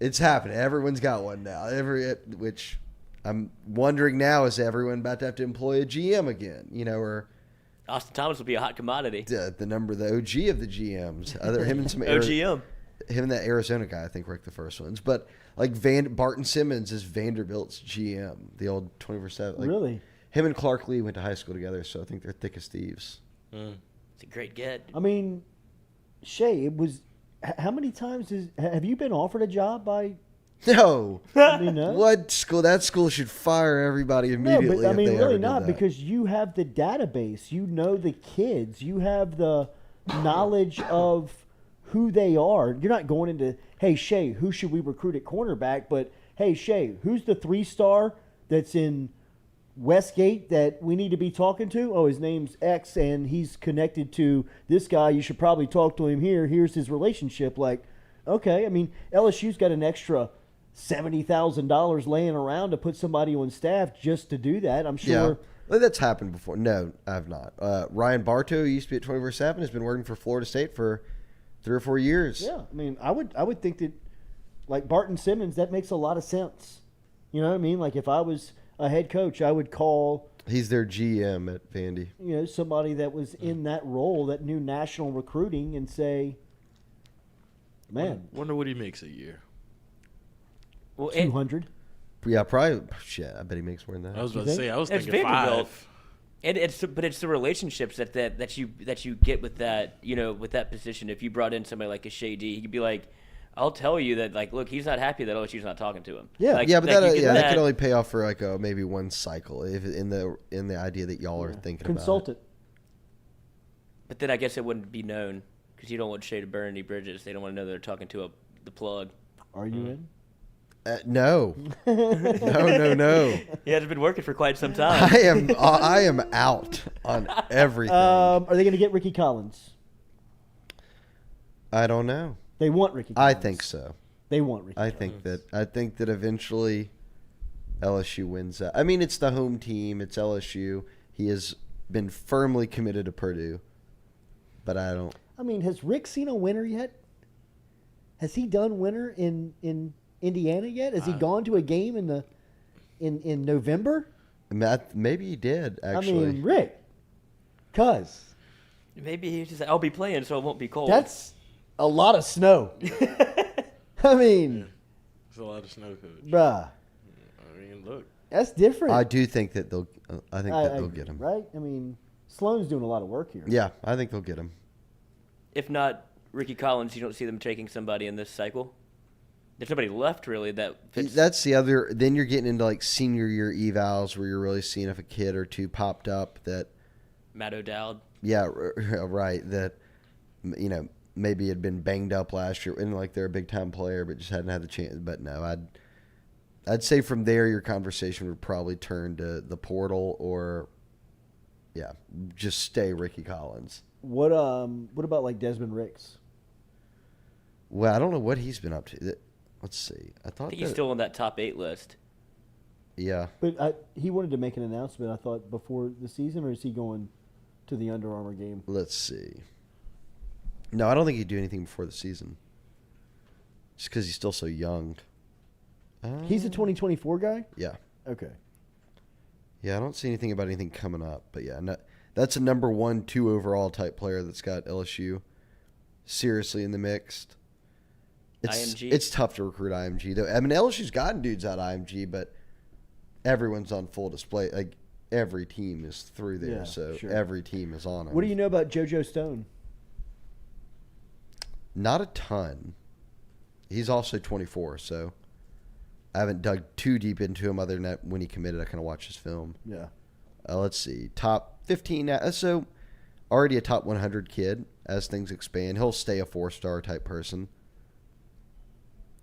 Speaker 2: it's happening. Everyone's got one now. Which I'm wondering now, is everyone about to have to employ a GM again? Or
Speaker 3: Austin Thomas will be a hot commodity.
Speaker 2: the OG of the GMs. Him and some
Speaker 3: OGM.
Speaker 2: him and that Arizona guy, I think, were like the first ones. But like Barton Simmons is Vanderbilt's GM, the old 24/7. Like,
Speaker 1: Really?
Speaker 2: Him and Clark Lee went to high school together, so I think they're thick as thieves.
Speaker 3: It's a great get.
Speaker 1: I mean, Shea, it was. How many times have you been offered a job by?
Speaker 2: No,
Speaker 1: No?
Speaker 2: what school? That school should fire everybody
Speaker 1: No,
Speaker 2: immediately.
Speaker 1: but I
Speaker 2: if
Speaker 1: mean,
Speaker 2: they ever
Speaker 1: really
Speaker 2: did
Speaker 1: not,
Speaker 2: that.
Speaker 1: because you have the database. You know the kids. You have the knowledge of who they are. You're not going into, hey, Shea, who should we recruit at cornerback? But, hey, Shea, who's the 3-star that's in Westgate that we need to be talking to? Oh, his name's X, and he's connected to this guy. You should probably talk to him here. Here's his relationship. Like, okay, I mean, LSU's got an extra $70,000 laying around to put somebody on staff just to do that. I'm sure.
Speaker 2: Yeah. Well, that's happened before. No, I have not. Ryan Bartow, who used to be at 24/7, has been working for Florida State for 3 or 4 years.
Speaker 1: Yeah, I mean, I would think that, like Barton Simmons, that makes a lot of sense. You know what I mean? Like if I was a head coach, I would call.
Speaker 2: He's their GM at Vandy.
Speaker 1: You know, somebody that was in that role that knew national recruiting and say, man,
Speaker 4: Wonder what he makes a year.
Speaker 3: Well,
Speaker 1: 200.
Speaker 2: Yeah, probably. Shit, I bet he makes more than that.
Speaker 4: I was about
Speaker 1: You
Speaker 4: to
Speaker 1: think?
Speaker 4: say, I was
Speaker 3: It's
Speaker 4: thinking
Speaker 3: Vanderbilt.
Speaker 4: 5.
Speaker 3: And it's the relationships that you get with that, you know, with that position. If you brought in somebody like a Shea, he could be like, I'll tell you that, like, look, he's not happy that LSU's not talking to him.
Speaker 1: Yeah.
Speaker 3: Like,
Speaker 2: Yeah, but
Speaker 3: like, you get
Speaker 2: that could only pay off for like maybe one cycle if in the idea that y'all are thinking
Speaker 1: Consultant.
Speaker 3: But then I guess it wouldn't be known because you don't want Shea to burn any bridges. They don't want to know they're talking to the plug.
Speaker 1: Are you in?
Speaker 2: No, no.
Speaker 3: He hasn't been working for quite some time.
Speaker 2: I am out on everything.
Speaker 1: Are they going to get Ricky Collins?
Speaker 2: I don't know.
Speaker 1: They want Ricky Collins.
Speaker 2: I think so.
Speaker 1: They want Ricky
Speaker 2: I
Speaker 1: Collins.
Speaker 2: think that eventually LSU wins that. I mean, it's the home team. It's LSU. He has been firmly committed to Purdue, but I don't.
Speaker 1: I mean, has Rick seen a winner yet? Has he done winner in Indiana yet? Has he gone to a game in November?
Speaker 2: Maybe he did actually.
Speaker 1: I mean, Rick, cuz
Speaker 3: Maybe he's just like, I'll be playing, so it won't be cold.
Speaker 1: that's a lot of snow. I mean,
Speaker 4: It's a lot of snow, coach.
Speaker 1: bruh,
Speaker 4: I mean, look.
Speaker 1: that's different.
Speaker 2: I do think that they'll. I think that they'll get him.
Speaker 1: Right? I mean, Sloan's doing a lot of work here.
Speaker 2: Yeah, I think they'll get him.
Speaker 3: If not Ricky Collins, you don't see them taking somebody in this cycle. There's nobody left really that fits.
Speaker 2: That's the other. Then you're getting into like senior year evals where you're really seeing if a kid or two popped up that.
Speaker 3: Matt O'Dowd.
Speaker 2: Yeah, right. That maybe had been banged up last year and like they're a big time player, but just hadn't had the chance. But no, I'd say from there your conversation would probably turn to the portal or, yeah, just stay Ricky Collins.
Speaker 1: What about like Desmond Ricks?
Speaker 2: Well, I don't know what he's been up to. Let's see. I
Speaker 3: I
Speaker 2: thought
Speaker 3: think he's still on that top 8 list.
Speaker 2: Yeah.
Speaker 1: But he wanted to make an announcement, I thought, before the season, or is he going to the Under Armour game?
Speaker 2: Let's see. No, I don't think he'd do anything before the season. Just because he's still so young.
Speaker 1: He's a 2024 guy?
Speaker 2: Yeah.
Speaker 1: Okay.
Speaker 2: Yeah, I don't see anything about anything coming up. But yeah, that's a number 1, 2 overall type player that's got LSU seriously in the mixed.
Speaker 3: IMG?
Speaker 2: It's tough to recruit IMG though. I mean, LSU's gotten dudes out of IMG, but everyone's on full display. Like every team is through there,
Speaker 1: Yeah,
Speaker 2: so
Speaker 1: sure.
Speaker 2: every team is on them.
Speaker 1: What do you know about JoJo Stone?
Speaker 2: Not a ton. He's also 24, so I haven't dug too deep into him other than that when he committed. I kind of watched his film.
Speaker 1: Yeah.
Speaker 2: Let's see. Top 15. So already a top 100 kid as things expand. He'll stay a 4-star type person.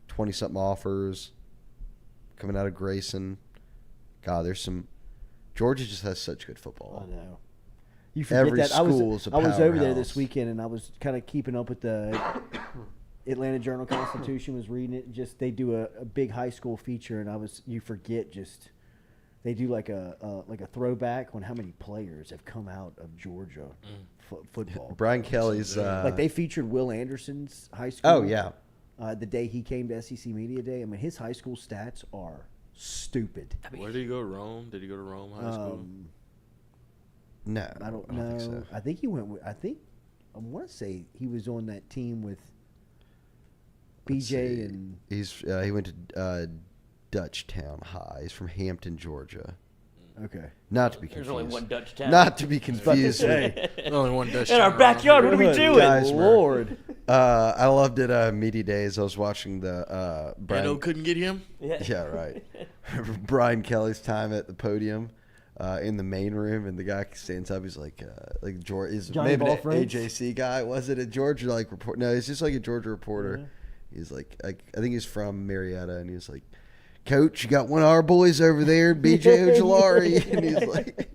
Speaker 2: 20-something offers coming out of Grayson. God, there's some. Georgia just has such good football.
Speaker 1: I know. You forget
Speaker 2: Every
Speaker 1: that. I was
Speaker 2: school's a
Speaker 1: over there
Speaker 2: powerhouse.
Speaker 1: this weekend, and I was kind of keeping up with the Atlanta Journal-Constitution. Was reading it. Just they do a big high school feature, and you forget just they do like a throwback on how many players have come out of Georgia football.
Speaker 2: Brian Kelly's.
Speaker 1: Like they featured Will Anderson's high school.
Speaker 2: Oh yeah.
Speaker 1: The day he came to SEC Media Day. I mean, his high school stats are stupid.
Speaker 4: Where did he go? Rome? Did he go to Rome High School?
Speaker 2: No,
Speaker 1: I don't know.
Speaker 2: think so.
Speaker 1: I think he went with. I want to say he was on that team with
Speaker 2: Let's see.
Speaker 1: BJ and.
Speaker 2: He went to Dutchtown High. He's from Hampton, Georgia.
Speaker 1: Okay.
Speaker 2: Not to be
Speaker 3: There's
Speaker 2: confused.
Speaker 3: only one Dutch town.
Speaker 2: Not to be confused.
Speaker 1: say.
Speaker 4: Only one Dutch
Speaker 3: In our
Speaker 4: town
Speaker 3: backyard,
Speaker 4: around
Speaker 3: what are we
Speaker 1: Good
Speaker 3: doing?
Speaker 2: Guys were-
Speaker 1: Lord.
Speaker 2: I loved it. Media Days. I was watching the
Speaker 4: here.
Speaker 2: Brian.
Speaker 4: Edo couldn't get him.
Speaker 2: Yeah, right. Brian Kelly's time at the podium in the main room, and the guy stands up. He's like George is
Speaker 1: Johnny
Speaker 2: maybe an
Speaker 1: Ballfriends?
Speaker 2: AJC guy. Was it a Georgia report? No, he's just like a Georgia reporter.
Speaker 1: Yeah.
Speaker 2: He's like I think he's from Marietta, and he's like, Coach, you got one of our boys over there, BJ Ojolari. And he's like,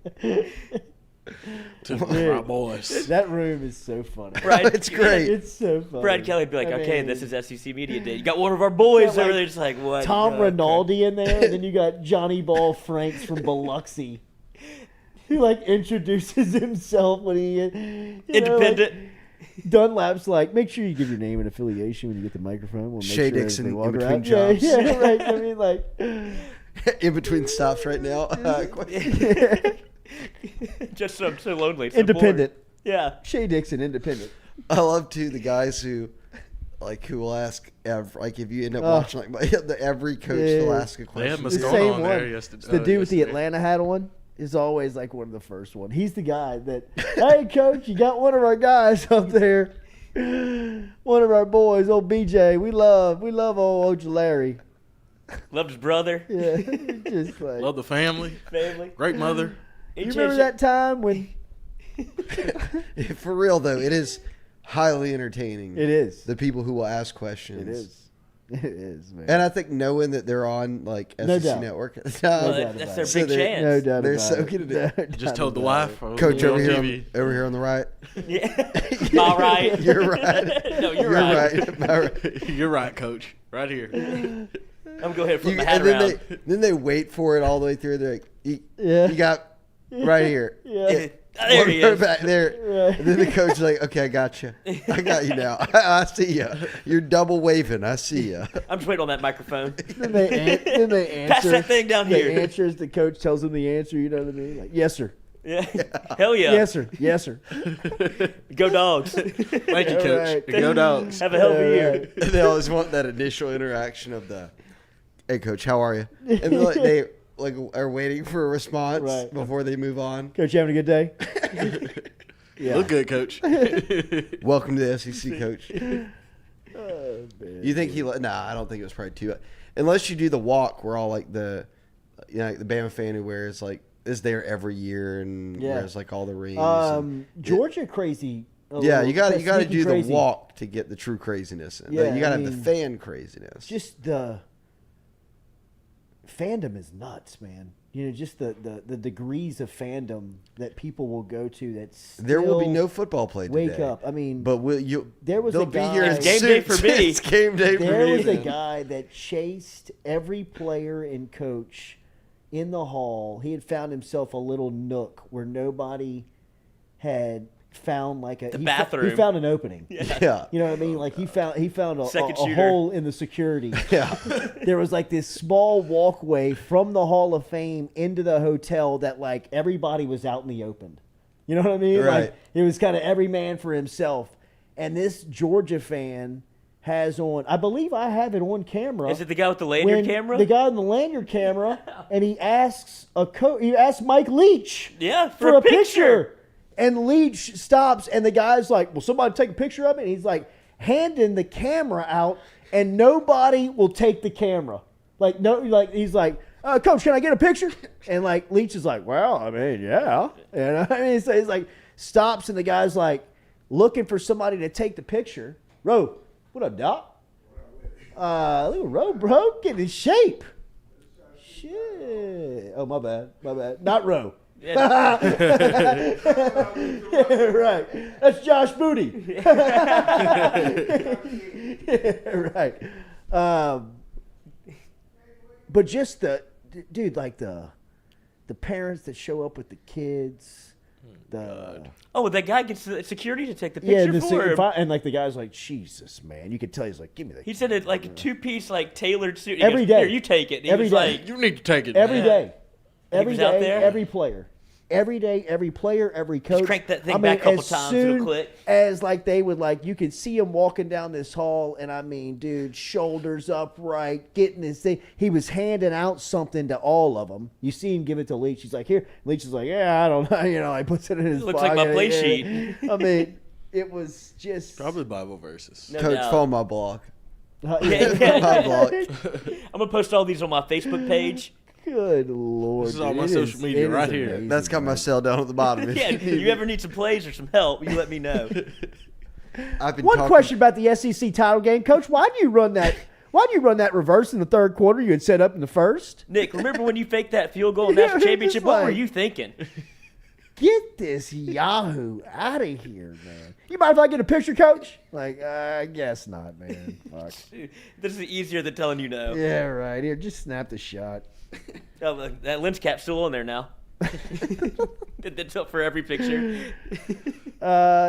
Speaker 4: Our boys.
Speaker 1: That room is so funny.
Speaker 3: Brad,
Speaker 2: it's great.
Speaker 1: It's so funny.
Speaker 3: Brad Kelly would be like,
Speaker 1: I
Speaker 3: okay,
Speaker 1: mean,
Speaker 3: this is SEC Media Day. You got one of our boys
Speaker 1: Yeah,
Speaker 3: over
Speaker 1: like
Speaker 3: there. Just like, what?
Speaker 1: Tom
Speaker 3: Okay.
Speaker 1: Rinaldi in there, and then you got Johnny Ball Franks from Biloxi. He like introduces himself when he
Speaker 3: Independent.
Speaker 1: Dunlap's like, make sure you give your name and affiliation when you get the microphone. We'll make
Speaker 2: Shea
Speaker 1: sure as
Speaker 2: Dixon
Speaker 1: they
Speaker 2: in
Speaker 1: walk
Speaker 2: between
Speaker 1: around.
Speaker 2: jobs.
Speaker 1: Yeah, right. I mean, like,
Speaker 2: in between stops right now.
Speaker 3: Just so lonely. So
Speaker 1: independent.
Speaker 3: bored. Yeah.
Speaker 1: Shea Dixon, independent.
Speaker 2: I love too the guys who will ask if you end up watching every coach will ask a
Speaker 4: They had
Speaker 2: question.
Speaker 1: The
Speaker 4: Moscona
Speaker 1: same
Speaker 4: on
Speaker 1: one.
Speaker 4: there yesterday.
Speaker 1: It's the dude with the
Speaker 4: yesterday.
Speaker 1: Atlanta hat on is always like one of the first one. He's the guy that, hey, coach, you got one of our guys up there. One of our boys, old BJ. We love old Ojolari.
Speaker 3: Loved his brother.
Speaker 1: Yeah, just like.
Speaker 4: Love the family.
Speaker 3: Family.
Speaker 4: Great mother.
Speaker 1: You remember that time when?
Speaker 2: For real though, it is highly entertaining.
Speaker 1: It is.
Speaker 2: The people who will ask questions.
Speaker 1: It is. It is, man.
Speaker 2: And I think knowing that they're on like
Speaker 1: No
Speaker 2: SEC
Speaker 1: doubt.
Speaker 2: Network at the
Speaker 3: Well,
Speaker 2: time.
Speaker 3: that's
Speaker 1: about
Speaker 3: their
Speaker 1: it.
Speaker 3: big
Speaker 2: So
Speaker 3: chance.
Speaker 1: No doubt
Speaker 2: They're
Speaker 1: about
Speaker 2: soaking it in.
Speaker 1: No
Speaker 4: Just
Speaker 1: doubt
Speaker 4: told the
Speaker 1: about
Speaker 4: wife.
Speaker 1: it.
Speaker 2: Coach
Speaker 4: on
Speaker 2: over here,
Speaker 4: TV.
Speaker 2: over here on the right.
Speaker 3: Yeah. All right.
Speaker 2: You're right.
Speaker 3: No, you're right.
Speaker 2: right.
Speaker 4: You're right, Coach. Right here.
Speaker 3: I'm going to go ahead and flip my hat
Speaker 2: And then
Speaker 3: around.
Speaker 2: then they wait for it all the way through. They're like,
Speaker 1: Yeah.
Speaker 2: you got right here.
Speaker 1: Yeah.
Speaker 3: There he is.
Speaker 2: Back there.
Speaker 1: Right.
Speaker 2: And then the coach is like, okay, I got you. I got you now. I see you. You're double waving. I see you.
Speaker 3: I'm just waiting on that microphone.
Speaker 1: Then they answer.
Speaker 3: Pass that thing down
Speaker 1: the
Speaker 3: here.
Speaker 1: answer is the coach tells them the answer. You know what I mean? Like, yes, sir.
Speaker 3: Yeah. Hell yeah.
Speaker 1: Yes, sir. Yes, sir.
Speaker 3: Go Dogs.
Speaker 4: Thank you,
Speaker 1: All
Speaker 4: Coach.
Speaker 1: right.
Speaker 4: Go Dogs.
Speaker 3: Have a hell of a
Speaker 1: Yeah,
Speaker 3: year.
Speaker 1: right.
Speaker 2: And they always want that initial interaction of the, hey, coach, how are you? And they're like, they are waiting for a response
Speaker 1: Right.
Speaker 2: before they move on.
Speaker 1: Coach, you having a good day? Yeah.
Speaker 4: Look good, Coach.
Speaker 2: Welcome to the SEC, coach.
Speaker 1: Oh, man.
Speaker 2: You think nah, I don't think it was probably too. Unless you do the walk where all like the Bama fan who wears like is there every year and
Speaker 1: Yeah.
Speaker 2: wears like all the rings. and-
Speaker 1: Georgia crazy.
Speaker 2: yeah, you got to
Speaker 1: sneaky
Speaker 2: do the
Speaker 1: crazy.
Speaker 2: walk to get the true craziness.
Speaker 1: Yeah,
Speaker 2: You got to
Speaker 1: I
Speaker 2: have the
Speaker 1: mean,
Speaker 2: fan craziness.
Speaker 1: Just the fandom is nuts, man. You know, just the degrees of fandom that people will go to. That's
Speaker 2: There will be no football play today.
Speaker 1: wake up. I mean,
Speaker 2: But you?
Speaker 1: There was
Speaker 2: they'll
Speaker 1: a
Speaker 2: be
Speaker 1: guy-
Speaker 2: here in
Speaker 1: It's
Speaker 3: game day
Speaker 2: suits.
Speaker 3: for me.
Speaker 2: It's game day for
Speaker 1: there
Speaker 2: me.
Speaker 1: was a
Speaker 2: man.
Speaker 1: guy that chased every player and coach in the hall. He had found himself a little nook where nobody had found like a
Speaker 3: The
Speaker 1: he
Speaker 3: bathroom.
Speaker 1: He found an opening.
Speaker 2: Yeah.
Speaker 1: You know what I mean? Like he found a
Speaker 3: Second shooter.
Speaker 1: hole in the security.
Speaker 2: Yeah.
Speaker 1: There was like this small walkway from the Hall of Fame into the hotel that like everybody was out in the open. You know what I mean?
Speaker 2: Right.
Speaker 1: Like it was kind of every man for himself. And this Georgia fan has on, I believe I have it on camera.
Speaker 3: Is it the guy with the lanyard
Speaker 1: when
Speaker 3: camera?
Speaker 1: The guy on the lanyard camera, and he asks he asks Mike Leach
Speaker 3: Yeah,
Speaker 1: for a picture. And Leach stops, and the guy's like, "Will somebody take a picture of it?" And he's like, handing the camera out, and nobody will take the camera. Like he's like, "Coach, can I get a picture?" And like Leach is like, "Well, I mean, yeah." And I mean, so he's like, stops, and the guy's like, looking for somebody to take the picture. Ro, what up, Doc? Look at Ro, bro, getting in shape. Shit. Oh, my bad. Not Ro.
Speaker 3: Yeah.
Speaker 1: Yeah, right. That's Josh Booty. Right. But just dude, like the parents that show up with the kids.
Speaker 3: Oh, that guy gets the security to take the
Speaker 1: Yeah,
Speaker 3: picture for him.
Speaker 1: and like the guy's like, Jesus, man. You could tell he's like, give me the
Speaker 3: He said it like a two-piece, like tailored suit. He
Speaker 1: Every
Speaker 3: goes,
Speaker 1: day.
Speaker 3: Here, you take it. And he
Speaker 1: Every
Speaker 3: was
Speaker 1: day.
Speaker 3: like,
Speaker 4: You need to take it.
Speaker 1: every
Speaker 4: man.
Speaker 1: day. Every
Speaker 3: was out
Speaker 1: day,
Speaker 3: there?
Speaker 1: every player. Every day, every player, every coach.
Speaker 3: crank that thing back a couple
Speaker 1: as
Speaker 3: times, it'll
Speaker 1: soon
Speaker 3: click.
Speaker 1: As like they would like, you could see him walking down this hall, and I mean, dude, shoulders upright, getting this thing. He was handing out something to all of them. You see him give it to Leach. He's like, here. Leach is like, yeah, I don't know. You know, I puts it in his
Speaker 3: Looks like my
Speaker 1: pocket.
Speaker 3: play
Speaker 1: Yeah.
Speaker 3: sheet.
Speaker 1: I mean, it was just
Speaker 4: Probably Bible verses.
Speaker 3: No
Speaker 2: Coach,
Speaker 3: doubt.
Speaker 2: follow my blog.
Speaker 3: Yeah.
Speaker 2: My blog.
Speaker 3: I'm going to post all these on my Facebook page.
Speaker 1: Good Lord.
Speaker 4: This is all
Speaker 1: dude.
Speaker 4: my
Speaker 1: It
Speaker 4: social media
Speaker 1: it
Speaker 4: right
Speaker 1: is
Speaker 4: here.
Speaker 1: amazing,
Speaker 2: That's got my
Speaker 1: man.
Speaker 2: cell down at the bottom. If
Speaker 3: Yeah,
Speaker 2: you need
Speaker 3: you
Speaker 2: me.
Speaker 3: ever need some plays or some help, you let me know.
Speaker 2: I've been
Speaker 1: One
Speaker 2: talking-
Speaker 1: question about the SEC title game, Coach. Why do you run that? Why'd you run that reverse in the third quarter? You had set up in the first.
Speaker 3: Nick, remember when you faked that field goal in the
Speaker 1: Yeah,
Speaker 3: national
Speaker 1: just
Speaker 3: championship? What were
Speaker 1: like-
Speaker 3: you thinking?
Speaker 1: Get this Yahoo out of here, man. You mind if I get a picture, Coach? Like, I guess not, man. Fuck.
Speaker 3: This is easier than telling you no.
Speaker 1: Yeah, right. Here, just snap the shot.
Speaker 3: Oh, look, that lens cap's still on there now. That's up for every picture.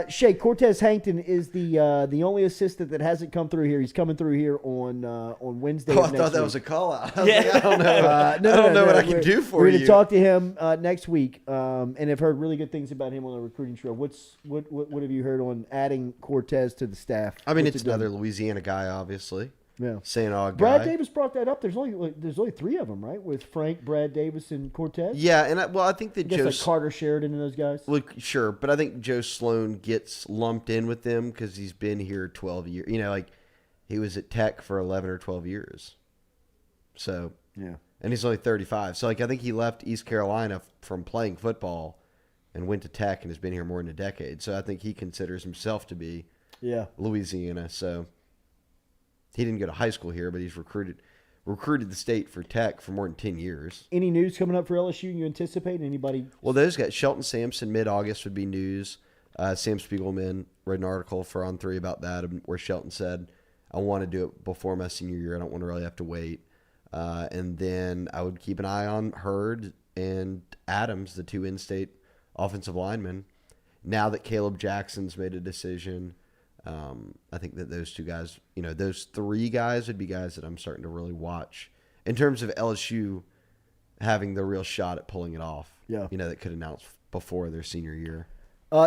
Speaker 1: Shea, Cortez Hankton is the only assistant that hasn't come through here. He's coming through here on Wednesday.
Speaker 2: Oh, I
Speaker 1: of next
Speaker 2: thought that
Speaker 1: week.
Speaker 2: was a call out. I was
Speaker 3: Yeah.
Speaker 2: like, I don't know.
Speaker 1: No,
Speaker 2: I don't know what I can do for
Speaker 1: We're
Speaker 2: you.
Speaker 1: going to talk to him next week, and have heard really good things about him on the recruiting trail. What have you heard on adding Cortez to the staff?
Speaker 2: I mean,
Speaker 1: What's
Speaker 2: it's
Speaker 1: it done?
Speaker 2: another Louisiana guy, obviously.
Speaker 1: Yeah.
Speaker 2: Saying
Speaker 1: Brad
Speaker 2: guy.
Speaker 1: Davis brought that up. There's only three of them, right? With Frank, Brad Davis, and Cortez.
Speaker 2: Yeah, and I think that
Speaker 1: I guess
Speaker 2: Joe.
Speaker 1: like Carter Sheridan and those guys.
Speaker 2: Well, sure, but I think Joe Sloan gets lumped in with them because he's been here 12 years. You know, like he was at Tech for 11 or 12 years. So,
Speaker 1: Yeah.
Speaker 2: and he's only 35. So, like, I think he left East Carolina from playing football and went to Tech and has been here more than a decade. So, I think he considers himself to be
Speaker 1: Yeah.
Speaker 2: Louisiana. So, he didn't go to high school here, but he's recruited the state for Tech for more than 10 years.
Speaker 1: Any news coming up for LSU? You anticipate anybody?
Speaker 2: Well, those guys, Shelton Sampson, mid-August would be news. Sam Spiegelman wrote an article for On 3 about that, where Shelton said, I want to do it before my senior year. I don't want to really have to wait. And then I would keep an eye on Hurd and Adams, the two in-state offensive linemen. Now that Caleb Jackson's made a decision, I think that those two guys, those three guys would be guys that I'm starting to really watch in terms of LSU having the real shot at pulling it off.
Speaker 1: Yeah.
Speaker 2: That could announce before their senior year.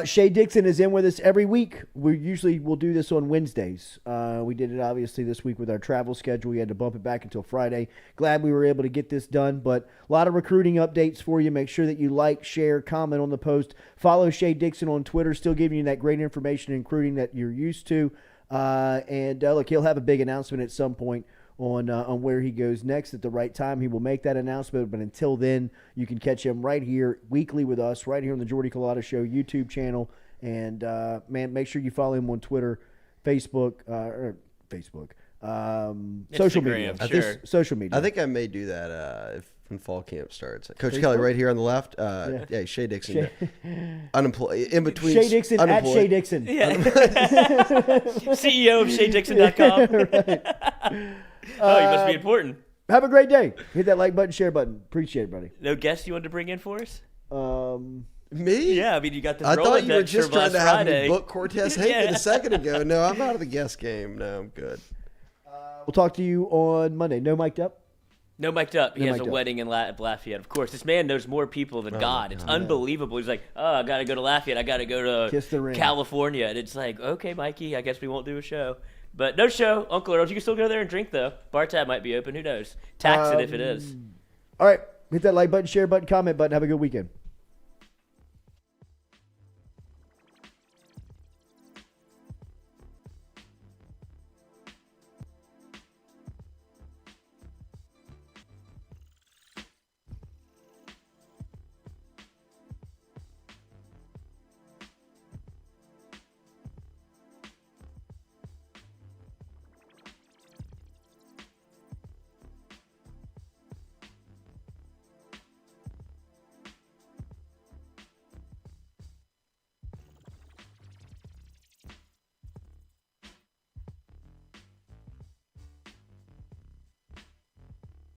Speaker 1: Shea Dixon is in with us every week. We'll do this on Wednesdays. We did it obviously this week with our travel schedule. We had to bump it back until Friday. Glad we were able to get this done, but a lot of recruiting updates for you. Make sure that you like, share, comment on the post. Follow Shea Dixon on Twitter, still giving you that great information and recruiting that you're used to. And look, he'll have a big announcement at some point on where he goes next. At the right time, he will make that announcement. But until then, you can catch him right here weekly with us, right here on the Jordy Culotta Show YouTube channel. And, man, make sure you follow him on Twitter, Facebook, social media.
Speaker 3: Instagram, sure.
Speaker 1: Social media.
Speaker 2: I think I may do that when fall camp starts. Coach Kelly, right here on the left. Yeah, Shea Dixon. Unemployed. In between.
Speaker 1: Shea Dixon at
Speaker 2: unemployed.
Speaker 1: Shea Dixon.
Speaker 3: Yeah. CEO of SheaDixon.com. Oh, you must be important.
Speaker 1: Have a great day. Hit that like button, share button. Appreciate it, buddy.
Speaker 3: No guests you wanted to bring in for us?
Speaker 2: Me?
Speaker 3: Yeah, I mean, you got this
Speaker 2: I thought you were
Speaker 3: Rolodex
Speaker 2: just
Speaker 3: from
Speaker 2: trying
Speaker 3: last
Speaker 2: to have
Speaker 3: Friday.
Speaker 2: me book Cortez Hankton
Speaker 3: Yeah.
Speaker 2: a second ago. No, I'm out of the guest game. No, I'm good.
Speaker 1: We'll talk to you on Monday. No mic'd up?
Speaker 3: No mic'd up. He
Speaker 1: No
Speaker 3: has a
Speaker 1: mic'd up.
Speaker 3: wedding in Lafayette. Of course, this man knows more people than God. It's unbelievable. He's like, oh, I got to go to Lafayette. I got to go
Speaker 1: Kiss the
Speaker 3: to
Speaker 1: ring.
Speaker 3: California. And it's like, okay, Mikey, I guess we won't do a show. But no show. Uncle Earl, you can still go there and drink, though. Bar tab might be open. Who knows? Tax it if it is.
Speaker 1: All right. Hit that like button, share button, comment button. Have a good weekend.